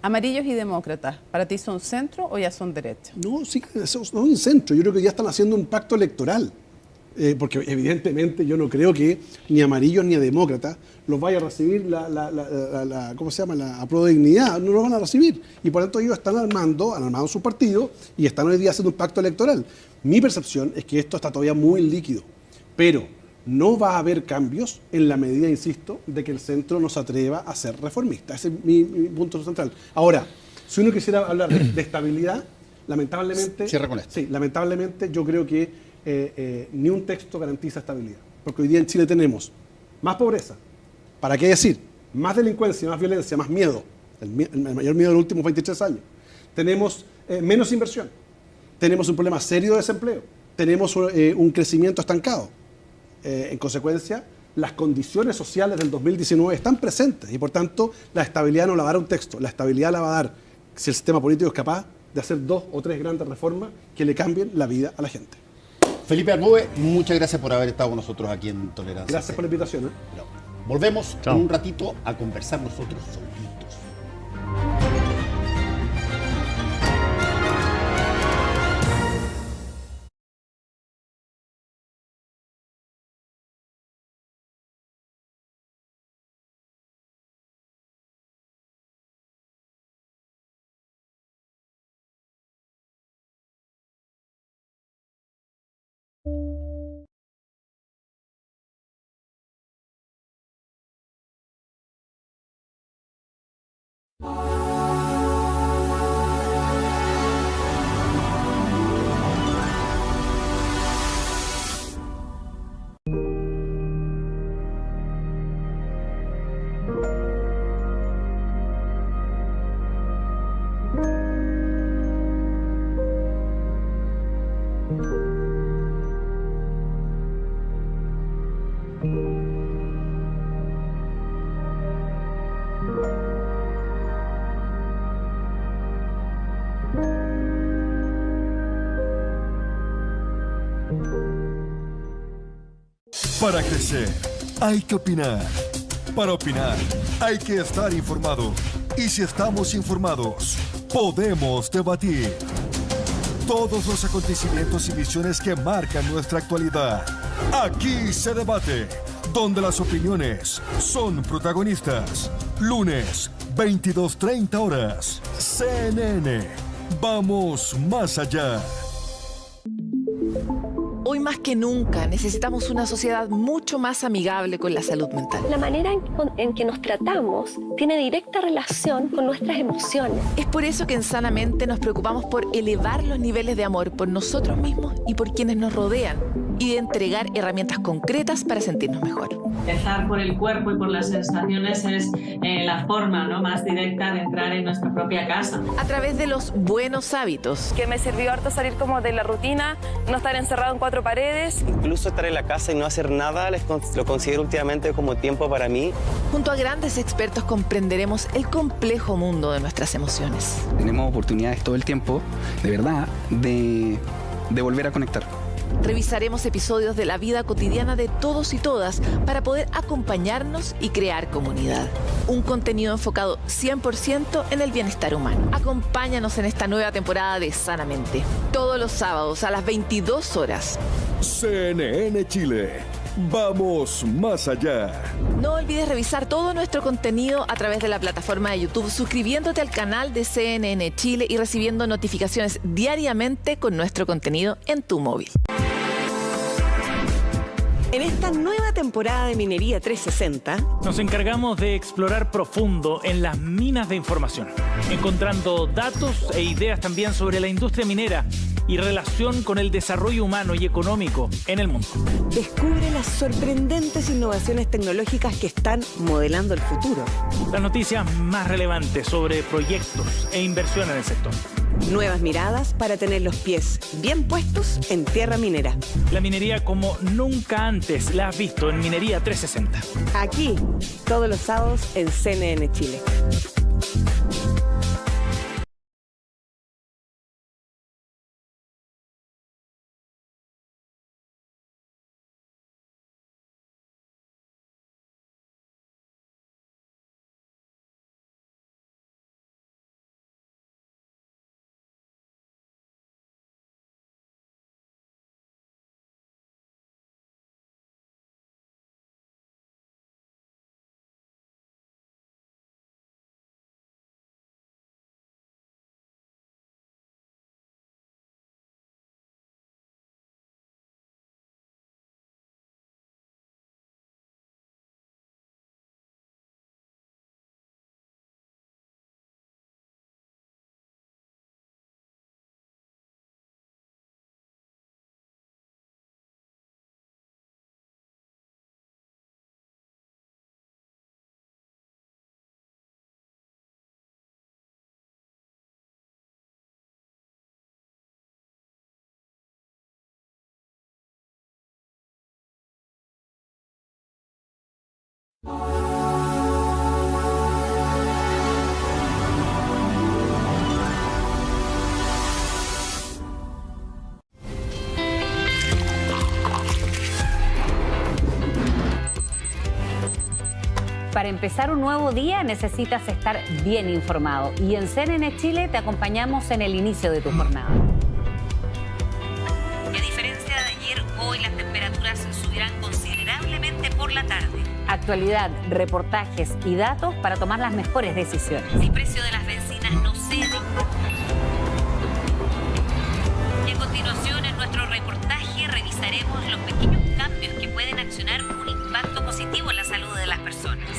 Amarillos y demócratas, ¿para ti son centro o ya son derecha? No, sí, son un centro. Yo creo que ya están haciendo un pacto electoral. Porque evidentemente yo no creo que ni amarillos ni a demócratas los vaya a recibir ¿cómo se llama? La apruebo de dignidad, no lo van a recibir. Y por lo tanto ellos han armado su partido y están hoy día haciendo un pacto electoral. Mi percepción es que esto está todavía muy líquido, pero no va a haber cambios en la medida, insisto, de que el centro no se atreva a ser reformista. Ese es mi punto central. Ahora, si uno quisiera hablar de estabilidad, lamentablemente... Cierra con esto. Sí, lamentablemente yo creo que ni un texto garantiza estabilidad. Porque hoy día en Chile tenemos más pobreza, ¿para qué decir? Más delincuencia, más violencia, más miedo, el mayor miedo de los últimos 23 años. Tenemos menos inversión, tenemos un problema serio de desempleo, tenemos un crecimiento estancado. En consecuencia, las condiciones sociales del 2019 están presentes y por tanto la estabilidad no la va a dar un texto, la estabilidad la va a dar si el sistema político es capaz de hacer 2 o 3 grandes reformas que le cambien la vida a la gente. Felipe Arboe, muchas gracias por haber estado con nosotros aquí en Tolerancia. Gracias por la invitación. Volvemos en un ratito a conversar nosotros solitos. Para crecer, hay que opinar. Para opinar, hay que estar informado. Y si estamos informados, podemos debatir. Todos los acontecimientos y visiones que marcan nuestra actualidad. Aquí se debate, donde las opiniones son protagonistas. Lunes, 22:30 horas. CNN. Vamos más allá. Hoy más que nunca necesitamos una sociedad mucho más amigable con la salud mental. La manera en que nos tratamos tiene directa relación con nuestras emociones. Es por eso que en Sanamente nos preocupamos por elevar los niveles de amor por nosotros mismos y por quienes nos rodean y de entregar herramientas concretas para sentirnos mejor. Empezar por el cuerpo y por las sensaciones es la forma, ¿no?, más directa de entrar en nuestra propia casa. A través de los buenos hábitos. Que me sirvió harto salir como de la rutina, no estar encerrado en 4 paredes. Incluso estar en la casa y no hacer nada lo considero últimamente como tiempo para mí. Junto a grandes expertos comprenderemos el complejo mundo de nuestras emociones. Tenemos oportunidades todo el tiempo, de verdad, de volver a conectar. Revisaremos episodios de la vida cotidiana de todos y todas para poder acompañarnos y crear comunidad. Un contenido enfocado 100% en el bienestar humano. Acompáñanos en esta nueva temporada de Sanamente. Todos los sábados a las 22 horas. CNN Chile. Vamos más allá. No olvides revisar todo nuestro contenido a través de la plataforma de YouTube, suscribiéndote al canal de CNN Chile y recibiendo notificaciones diariamente con nuestro contenido en tu móvil. En esta nueva temporada de Minería 360, nos encargamos de explorar profundo en las minas de información, encontrando datos e ideas también sobre la industria minera y relación con el desarrollo humano y económico en el mundo. Descubre las sorprendentes innovaciones tecnológicas que están modelando el futuro. Las noticias más relevantes sobre proyectos e inversión en el sector. Nuevas miradas para tener los pies bien puestos en tierra minera. La minería como nunca antes la has visto en Minería 360. Aquí, todos los sábados en CNN Chile. Para empezar un nuevo día necesitas estar bien informado y en CNN Chile te acompañamos en el inicio de tu jornada. Y a diferencia de ayer, hoy las temperaturas subirán considerablemente por la tarde. Actualidad, reportajes y datos para tomar las mejores decisiones. El precio de las bencinas no cede. Y a continuación, en nuestro reportaje revisaremos los pequeños cambios que pueden accionar un impacto positivo en la salud de las personas.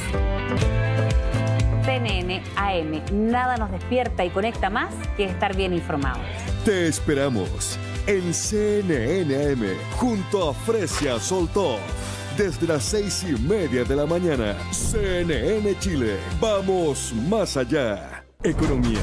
CNN AM, nada nos despierta y conecta más que estar bien informados. Te esperamos en CNN AM junto a Fresia Soltó. Desde las 6:30 de la mañana, CNN Chile. Vamos más allá. Economía,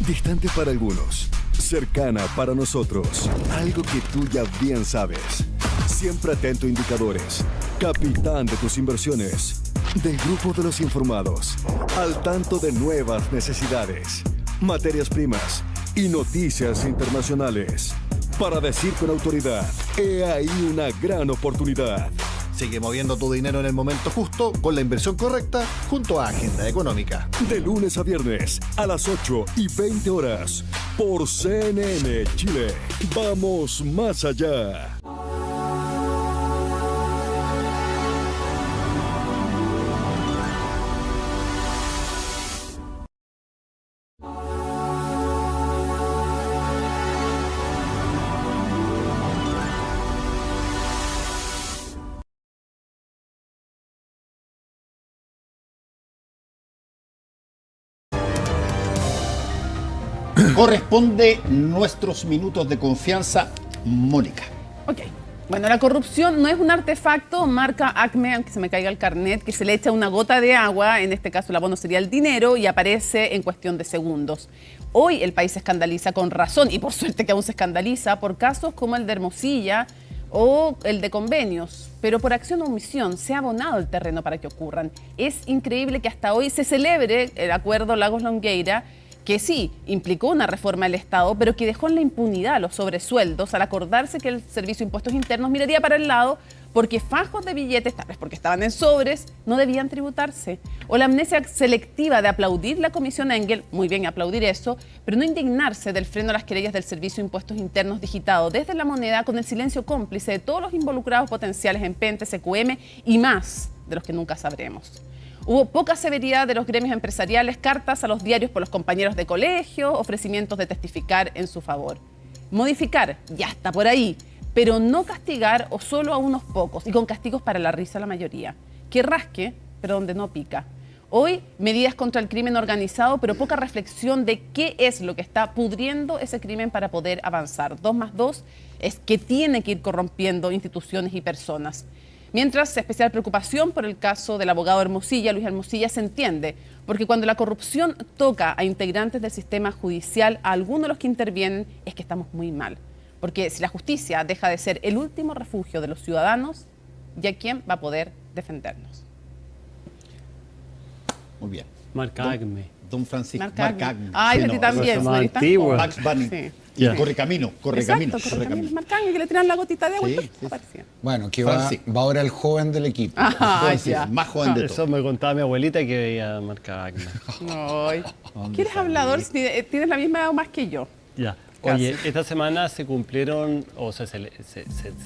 distante para algunos, cercana para nosotros. Algo que tú ya bien sabes. Siempre atento a indicadores. Capitán de tus inversiones. Del grupo de los informados. Al tanto de nuevas necesidades, materias primas y noticias internacionales. Para decir con autoridad, he ahí una gran oportunidad. Sigue moviendo tu dinero en el momento justo con la inversión correcta junto a Agenda Económica. De lunes a viernes a las 8:20 horas por CNN Chile. Vamos más allá. Corresponde nuestros minutos de confianza, Mónica. Ok. Bueno, la corrupción no es un artefacto, marca Acme, aunque se me caiga el carnet, que se le echa una gota de agua, en este caso el abono sería el dinero, y aparece en cuestión de segundos. Hoy el país se escandaliza con razón, y por suerte que aún se escandaliza, por casos como el de Hermosilla o el de convenios, pero por acción o omisión se ha abonado el terreno para que ocurran. Es increíble que hasta hoy se celebre el acuerdo Lagos Longueira, que sí implicó una reforma del Estado, pero que dejó en la impunidad los sobresueldos al acordarse que el Servicio de Impuestos Internos miraría para el lado porque fajos de billetes, tal vez porque estaban en sobres, no debían tributarse. O la amnesia selectiva de aplaudir la Comisión Engel, muy bien aplaudir eso, pero no indignarse del freno a las querellas del Servicio de Impuestos Internos digitado desde la moneda con el silencio cómplice de todos los involucrados potenciales en Pente, CQM y más de los que nunca sabremos. Hubo poca severidad de los gremios empresariales, cartas a los diarios por los compañeros de colegio, ofrecimientos de testificar en su favor. Modificar, ya está por ahí, pero no castigar o solo a unos pocos y con castigos para la risa a la mayoría. Que rasque, pero donde no pica. Hoy, medidas contra el crimen organizado, pero poca reflexión de qué es lo que está pudriendo ese crimen para poder avanzar. 2 más 2 es que tiene que ir corrompiendo instituciones y personas. Mientras, especial preocupación por el caso del abogado Hermosilla, Luis Hermosilla, se entiende, porque cuando la corrupción toca a integrantes del sistema judicial, a algunos de los que intervienen, es que estamos muy mal. Porque si la justicia deja de ser el último refugio de los ciudadanos, ¿ya quién va a poder defendernos? Muy bien. Marcagme. Don Francisco. Marcagme. Ay, sí, también. Max Bunny. Sí. Y corre camino. Marcagme, que le tiran la gotita de agua y aparecía. Bueno, que va ahora el joven del equipo. Más joven de todo. Eso me contaba mi abuelita que veía Marcagme. ¿Quieres hablador? Tienes la misma edad o más que yo. Ya. Oye, esta semana se cumplieron o se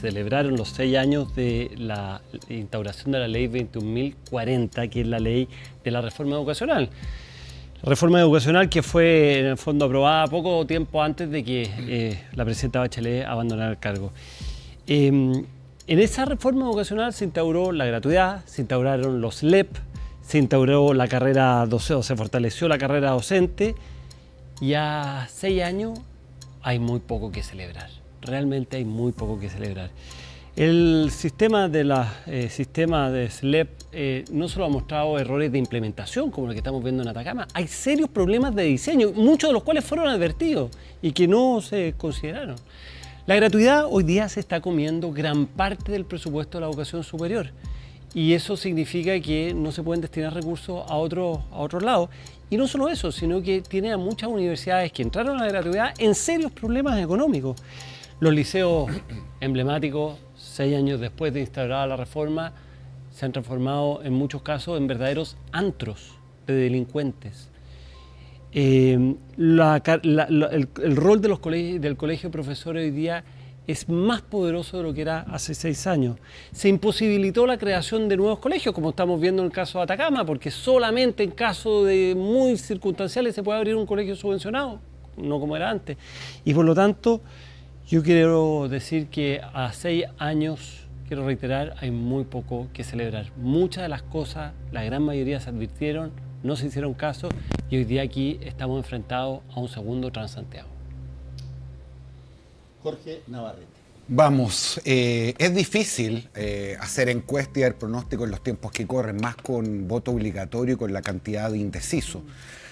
celebraron los 6 años de la instauración de la ley 21.040, que es la ley de la reforma educacional. La reforma educacional que fue en el fondo aprobada poco tiempo antes de que la presidenta Bachelet abandonara el cargo. En esa reforma educacional se instauró la gratuidad, se instauraron los LEP, se instauró la carrera docente, o se fortaleció la carrera docente, y a 6 años hay muy poco que celebrar. Realmente hay muy poco que celebrar. El sistema de SLEP no solo ha mostrado errores de implementación, como lo que estamos viendo en Atacama, hay serios problemas de diseño, muchos de los cuales fueron advertidos y que no se consideraron. La gratuidad hoy día se está comiendo gran parte del presupuesto de la educación superior, y eso significa que no se pueden destinar recursos a otros lados. Y no solo eso, sino que tiene a muchas universidades que entraron a la gratuidad en serios problemas económicos. Los liceos emblemáticos, 6 años después de instaurada la reforma, se han transformado en muchos casos en verdaderos antros de delincuentes. El rol de del colegio de profesores hoy día es más poderoso de lo que era hace 6 años. Se imposibilitó la creación de nuevos colegios, como estamos viendo en el caso de Atacama, porque solamente en casos de muy circunstanciales se puede abrir un colegio subvencionado, no como era antes. Y por lo tanto, yo quiero decir que a 6 años, quiero reiterar, hay muy poco que celebrar. Muchas de las cosas, la gran mayoría se advirtieron, no se hicieron caso, y hoy día aquí estamos enfrentados a un segundo Transantiago. Jorge Navarrete. Vamos, es difícil hacer encuestas y dar pronósticos en los tiempos que corren, más con voto obligatorio y con la cantidad de indecisos.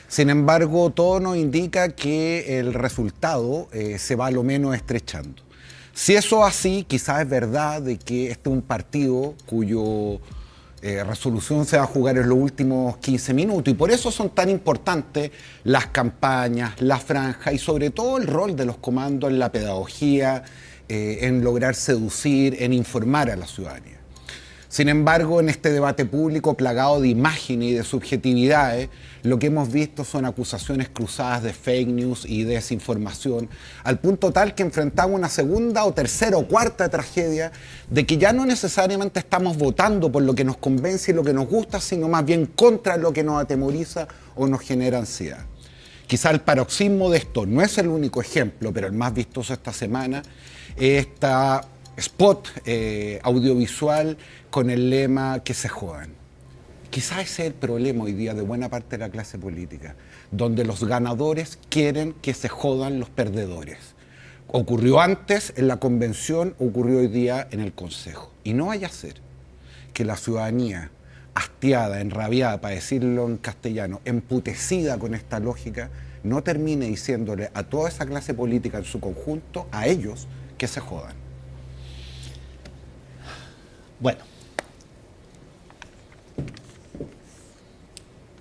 Sin embargo, todo nos indica que el resultado se va a lo menos estrechando. Si eso es así, quizás es verdad de que este es un partido cuyo resolución se va a jugar en los últimos 15 minutos, y por eso son tan importantes las campañas, la franja y sobre todo el rol de los comandos en la pedagogía, en lograr seducir, en informar a la ciudadanía. Sin embargo, en este debate público plagado de imágenes y de subjetividades, lo que hemos visto son acusaciones cruzadas de fake news y desinformación, al punto tal que enfrentamos una segunda o tercera o cuarta tragedia de que ya no necesariamente estamos votando por lo que nos convence y lo que nos gusta, sino más bien contra lo que nos atemoriza o nos genera ansiedad. Quizá el paroxismo de esto no es el único ejemplo, pero el más vistoso esta semana es esta spot audiovisual con el lema "que se jodan". Quizás ese es el problema hoy día de buena parte de la clase política, donde los ganadores quieren que se jodan los perdedores. Ocurrió antes en la convención, ocurrió hoy día en el Consejo. Y no vaya a ser que la ciudadanía, hastiada, enrabiada, para decirlo en castellano, emputecida con esta lógica, no termine diciéndole a toda esa clase política en su conjunto, a ellos, que se jodan. Bueno.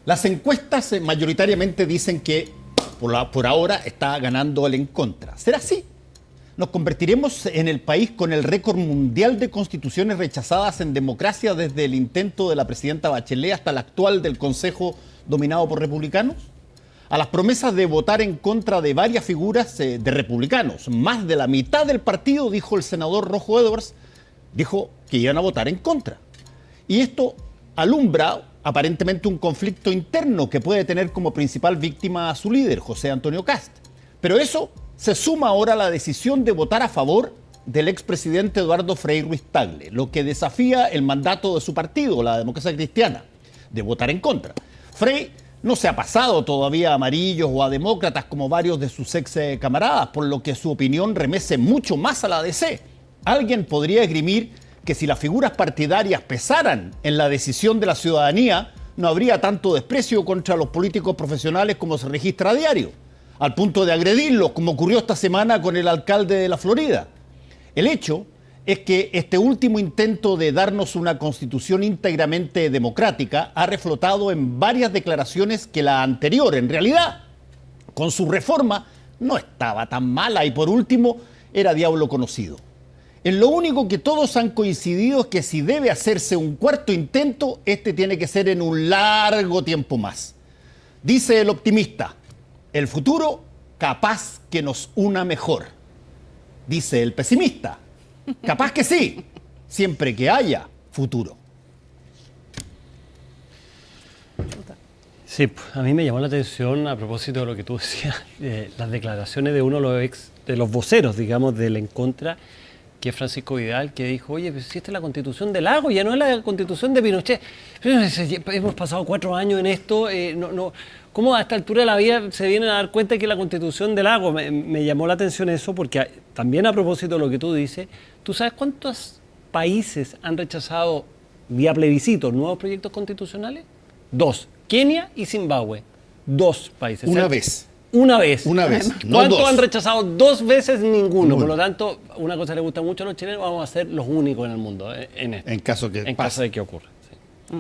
Las encuestas mayoritariamente dicen que Por ahora está ganando el en contra. ¿Será así? ¿Nos convertiremos en el país con el récord mundial de constituciones rechazadas en democracia desde el intento de la presidenta Bachelet hasta el actual del Consejo dominado por republicanos? A las promesas de votar en contra de varias figuras de republicanos, más de la mitad del partido, dijo el senador Rojo Edwards, dijo que iban a votar en contra. Y esto alumbra aparentemente un conflicto interno que puede tener como principal víctima a su líder, José Antonio Kast. Pero eso se suma ahora a la decisión de votar a favor del expresidente Eduardo Frei Ruiz-Tagle, lo que desafía el mandato de su partido, la Democracia Cristiana, de votar en contra. Frei no se ha pasado todavía a amarillos o a demócratas como varios de sus ex camaradas, por lo que su opinión remece mucho más a la DC. Alguien podría esgrimir que si las figuras partidarias pesaran en la decisión de la ciudadanía, no habría tanto desprecio contra los políticos profesionales como se registra a diario, al punto de agredirlos, como ocurrió esta semana con el alcalde de la Florida. El hecho es que este último intento de darnos una constitución íntegramente democrática ha reflotado en varias declaraciones que la anterior, en realidad, con su reforma, no estaba tan mala y por último, era diablo conocido. En lo único que todos han coincidido es que si debe hacerse un cuarto intento, este tiene que ser en un largo tiempo más. Dice el optimista, el futuro capaz que nos una mejor. Dice el pesimista, capaz que sí, siempre que haya futuro. Sí, a mí me llamó la atención a propósito de lo que tú decías, las declaraciones de uno de los voceros, digamos, del en contra, que es Francisco Vidal, que dijo, oye, pues si esta es la Constitución de Lagos, ya no es la Constitución de Pinochet. Hemos pasado 4 años en esto, ¿cómo a esta altura de la vida se vienen a dar cuenta que es la Constitución de Lagos? Me llamó la atención eso, porque también a propósito de lo que tú dices, ¿tú sabes cuántos países han rechazado vía plebiscito nuevos proyectos constitucionales? 2, Kenia y Zimbabue. 2 países. Una vez. Una vez. No ¿Cuántos dos. han rechazado 2 veces? Ninguno. Por lo tanto, una cosa que le gusta mucho a los chilenos, vamos a ser los únicos en el mundo en esto. En caso de que ocurra. Sí.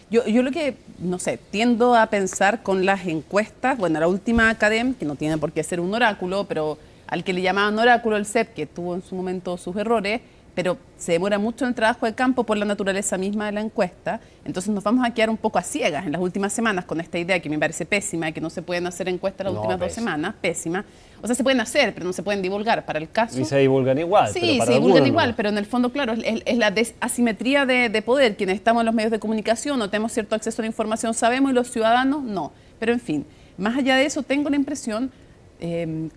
Yo lo que, no sé, tiendo a pensar con las encuestas, bueno, la última Academ, que no tiene por qué ser un oráculo, pero al que le llamaban oráculo el CEP, que tuvo en su momento sus errores, pero se demora mucho en el trabajo de campo por la naturaleza misma de la encuesta, entonces nos vamos a quedar un poco a ciegas en las últimas semanas con esta idea que me parece pésima, de que no se pueden hacer encuestas las últimas 2 semanas, pésima. O sea, se pueden hacer, pero no se pueden divulgar para el caso. Y se divulgan igual. Sí, se divulgan igual, pero en el fondo, claro, es la asimetría de poder. Quienes estamos en los medios de comunicación no tenemos cierto acceso a la información, sabemos, y los ciudadanos no. Pero en fin, más allá de eso, tengo la impresión,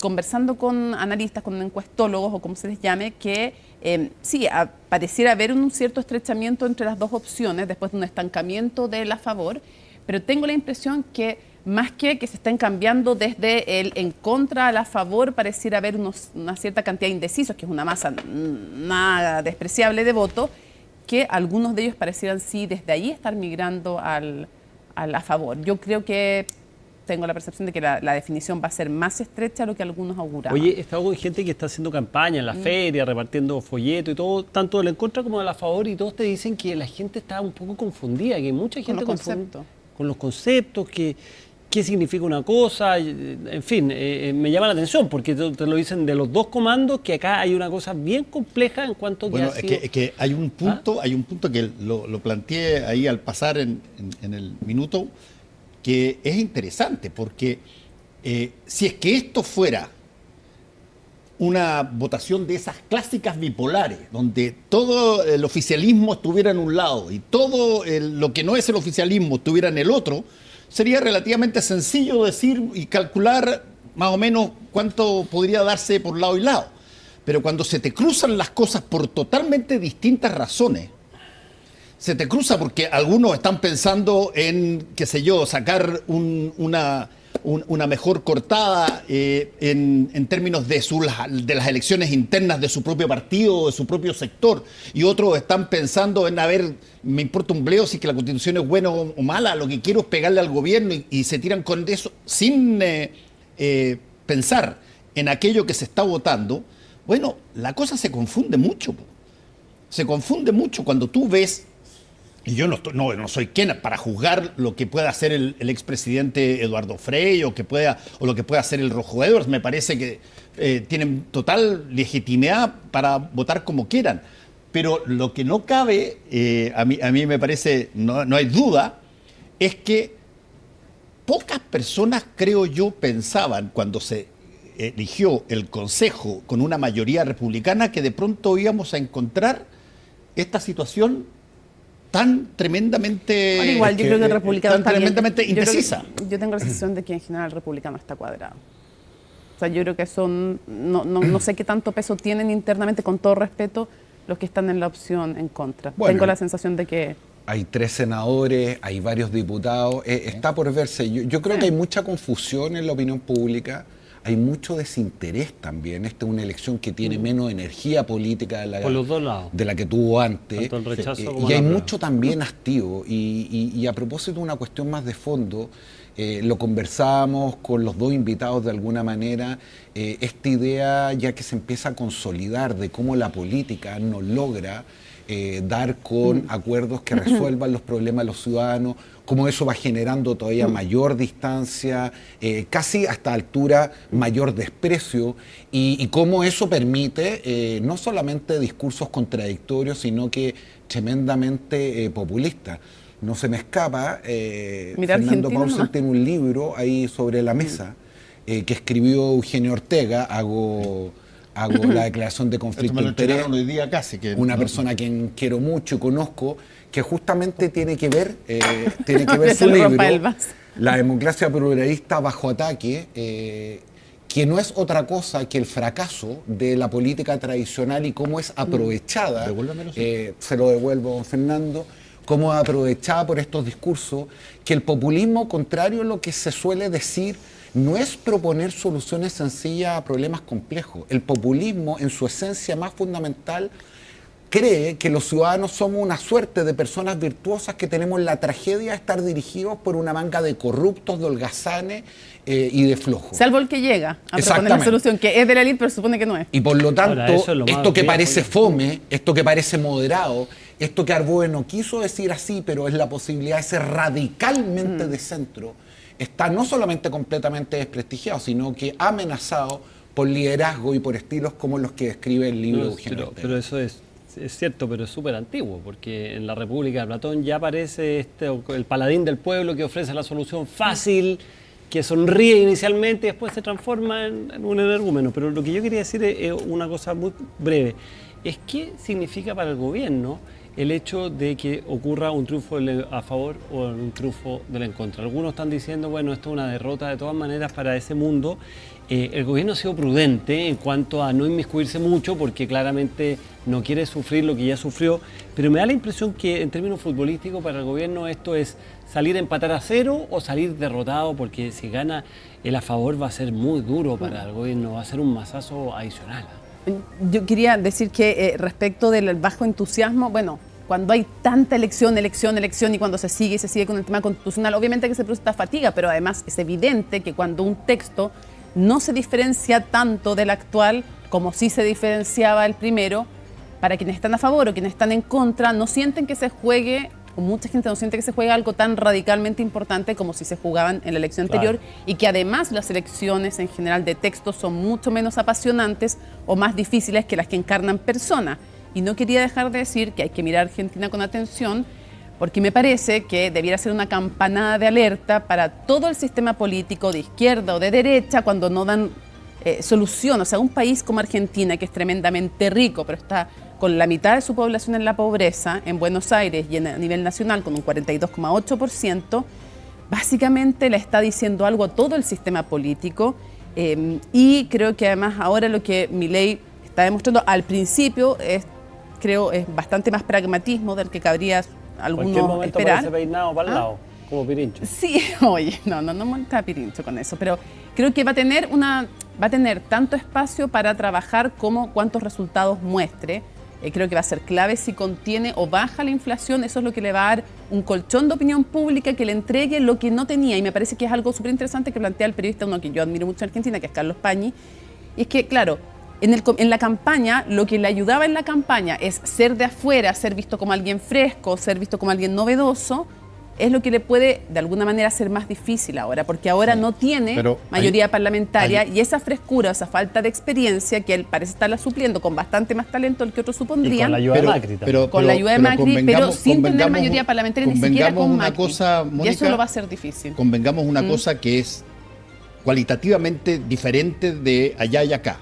conversando con analistas, con encuestólogos o como se les llame, que sí, pareciera haber un cierto estrechamiento entre las dos opciones después de un estancamiento de la favor, pero tengo la impresión que más que se estén cambiando desde el en contra a la favor, pareciera haber una cierta cantidad de indecisos, que es una masa nada despreciable de votos, que algunos de ellos parecieran sí desde ahí estar migrando a la favor. Yo creo que tengo la percepción de que la definición va a ser más estrecha de lo que algunos auguraban. Oye, he estado con gente que está haciendo campaña en la feria, repartiendo folletos y todo, tanto de la en contra como de la favor, y todos te dicen que la gente está un poco confundida, que mucha gente con los conceptos, qué significa una cosa, en fin, me llama la atención, porque te lo dicen de los 2 comandos, que acá hay una cosa bien compleja en cuanto que es que hay un punto, que lo planteé ahí al pasar en el minuto, que es interesante, porque si es que esto fuera una votación de esas clásicas bipolares, donde todo el oficialismo estuviera en un lado y todo lo que no es el oficialismo estuviera en el otro, sería relativamente sencillo decir y calcular más o menos cuánto podría darse por lado y lado. Pero cuando se te cruzan las cosas por totalmente distintas razones, se te cruza porque algunos están pensando en, qué sé yo, sacar una mejor cortada en términos de las elecciones internas de su propio partido o de su propio sector, y otros están pensando en, a ver, me importa un bleo si que la Constitución es buena o mala, lo que quiero es pegarle al gobierno, y se tiran con eso sin pensar en aquello que se está votando. Bueno, la cosa se confunde mucho. Se confunde mucho cuando tú ves Y yo no soy quien para juzgar lo que pueda hacer el expresidente Eduardo Frei o lo que pueda hacer el Rojo Edwards. Me parece que tienen total legitimidad para votar como quieran. Pero lo que no cabe, a mí me parece, no hay duda, es que pocas personas, creo yo, pensaban cuando se eligió el Consejo con una mayoría republicana que de pronto íbamos a encontrar esta situación tan tremendamente, bueno, igual, yo creo que el republicano tan tremendamente indecisa. Yo tengo la sensación de que en general el republicano está cuadrado. O sea, yo creo que son, no sé qué tanto peso tienen internamente, con todo respeto, los que están en la opción en contra. Bueno, tengo la sensación de que... Hay 3 senadores, hay varios diputados, está por verse. Yo creo que hay mucha confusión en la opinión pública. Hay mucho desinterés también. Esta es una elección que tiene menos energía política de la que tuvo antes. Y hay mucho también hastío. Y a propósito de una cuestión más de fondo, lo conversábamos con los 2 invitados de alguna manera, esta idea ya que se empieza a consolidar de cómo la política no logra dar con acuerdos que resuelvan los problemas de los ciudadanos, cómo eso va generando todavía mayor distancia, casi hasta altura mayor desprecio, y cómo eso permite no solamente discursos contradictorios, sino que tremendamente populistas. No se me escapa, Fernando Paulsen tiene un libro ahí sobre la mesa que escribió Eugenio Ortega, hago la declaración de conflicto de interés, hoy día casi, una persona a quien quiero mucho y conozco, que justamente tiene que ver su libro, La democracia pluralista bajo ataque, que no es otra cosa que el fracaso de la política tradicional y cómo es aprovechada, se lo devuelvo a don Fernando, cómo es aprovechada por estos discursos, que el populismo, contrario a lo que se suele decir, no es proponer soluciones sencillas a problemas complejos. El populismo, en su esencia más fundamental, cree que los ciudadanos somos una suerte de personas virtuosas que tenemos la tragedia de estar dirigidos por una manga de corruptos, de holgazanes y de flojos. Salvo el que llega a proponer la solución, que es de la élite, pero supone que no es. Y por lo tanto, esto que parece fome, esto que parece moderado, esto que Arboe no quiso decir así, pero es la posibilidad de ser radicalmente de centro, está no solamente completamente desprestigiado, sino que amenazado por liderazgo y por estilos como los que describe el libro de Eugenio Ortega. Pero eso es cierto, pero es súper antiguo, porque en la República de Platón ya aparece el paladín del pueblo que ofrece la solución fácil, que sonríe inicialmente y después se transforma en un energúmeno. Pero lo que yo quería decir es una cosa muy breve. Es qué significa para el gobierno el hecho de que ocurra un triunfo a favor o un triunfo en contra. Algunos están diciendo, bueno, esto es una derrota de todas maneras para ese mundo. El gobierno ha sido prudente en cuanto a no inmiscuirse mucho porque claramente no quiere sufrir lo que ya sufrió, pero me da la impresión que en términos futbolísticos para el gobierno esto es salir a empatar a 0 o salir derrotado, porque si gana el a favor va a ser muy duro para el gobierno, va a ser un mazazo adicional. Yo quería decir que respecto del bajo entusiasmo, bueno, cuando hay tanta elección y cuando se sigue con el tema constitucional, obviamente que se produce esta fatiga, pero además es evidente que cuando un texto no se diferencia tanto del actual como sí se diferenciaba el primero, para quienes están a favor o quienes están en contra, no sienten que se juegue, o mucha gente no siente que se juegue algo tan radicalmente importante como si se jugaban en la elección anterior, y que además las elecciones en general de textos son mucho menos apasionantes o más difíciles que las que encarnan personas. Y no quería dejar de decir que hay que mirar a Argentina con atención, porque me parece que debiera ser una campanada de alerta para todo el sistema político de izquierda o de derecha cuando no dan solución. O sea, un país como Argentina, que es tremendamente rico, pero está con la mitad de su población en la pobreza, en Buenos Aires y a nivel nacional con un 42,8%, básicamente le está diciendo algo a todo el sistema político, y creo que además ahora lo que Milei está demostrando al principio es bastante más pragmatismo del que cabría algunos esperar. Parece peinado para el lado, como Pirincho. Sí, oye, no monta Pirincho con eso, pero creo que va a tener tanto espacio para trabajar como cuántos resultados muestre. Creo que va a ser clave si contiene o baja la inflación. Eso es lo que le va a dar un colchón de opinión pública que le entregue lo que no tenía. Y me parece que es algo súper interesante que plantea el periodista, uno que yo admiro mucho en Argentina, que es Carlos Pañi. Y es que, claro, en la campaña, lo que le ayudaba en la campaña es ser de afuera, ser visto como alguien fresco, ser visto como alguien novedoso, es lo que le puede de alguna manera ser más difícil ahora, porque ahora no tiene mayoría parlamentaria y esa frescura, esa falta de experiencia que él parece estarla supliendo con bastante más talento del que otros supondrían. Y con la ayuda de Macri también. Con la ayuda de Macri, pero sin tener mayoría parlamentaria ni siquiera con Macri. Cosa, Mónica, y eso lo va a ser difícil. Convengamos una cosa que es cualitativamente diferente de allá y acá.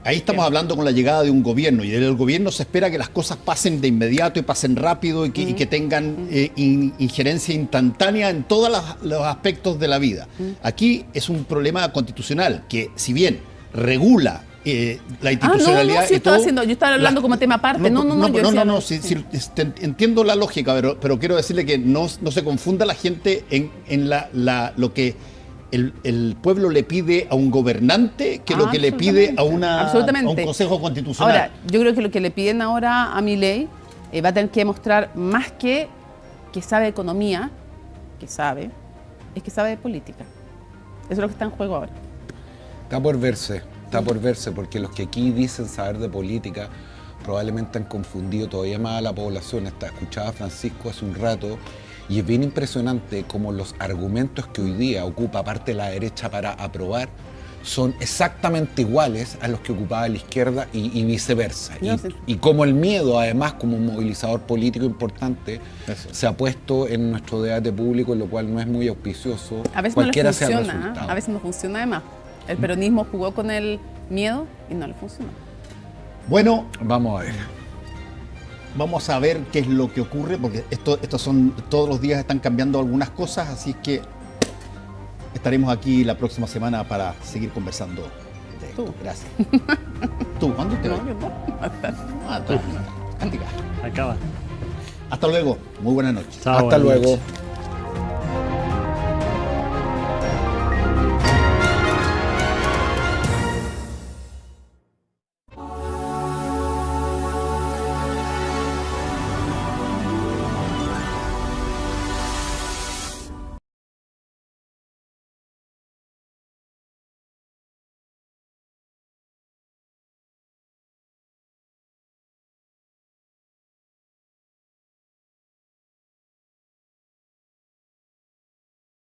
Ahí estamos hablando con la llegada de un gobierno y del gobierno se espera que las cosas pasen de inmediato y pasen rápido y que tengan injerencia instantánea en todos los aspectos de la vida. Aquí es un problema constitucional que, si bien regula la institucionalidad... yo estaba hablando como tema aparte. Entiendo la lógica, pero quiero decirle que no se confunda la gente en lo que... El pueblo le pide a un gobernante que lo que le pide a un consejo constitucional. Ahora, yo creo que lo que le piden ahora a Milei va a tener que demostrar más que sabe economía, es que sabe de política. Eso es lo que está en juego ahora. Está por verse, porque los que aquí dicen saber de política probablemente han confundido todavía más a la población. Escuchaba a Francisco hace un rato. Y es bien impresionante cómo los argumentos que hoy día ocupa parte de la derecha para aprobar son exactamente iguales a los que ocupaba la izquierda y viceversa. Y cómo el miedo, además, como un movilizador político importante, se ha puesto en nuestro debate público, lo cual no es muy auspicioso. A veces cualquiera sea el resultado. A veces no funciona además. El peronismo jugó con el miedo y no le funcionó. Bueno, vamos a ver. Vamos a ver qué es lo que ocurre, porque todos los días están cambiando algunas cosas, así que estaremos aquí la próxima semana para seguir conversando de esto. Gracias. ¿Tú? ¿Cuándo te vas? Acaba. Hasta luego. Muy buenas noches. Chao, hasta luego. Noches.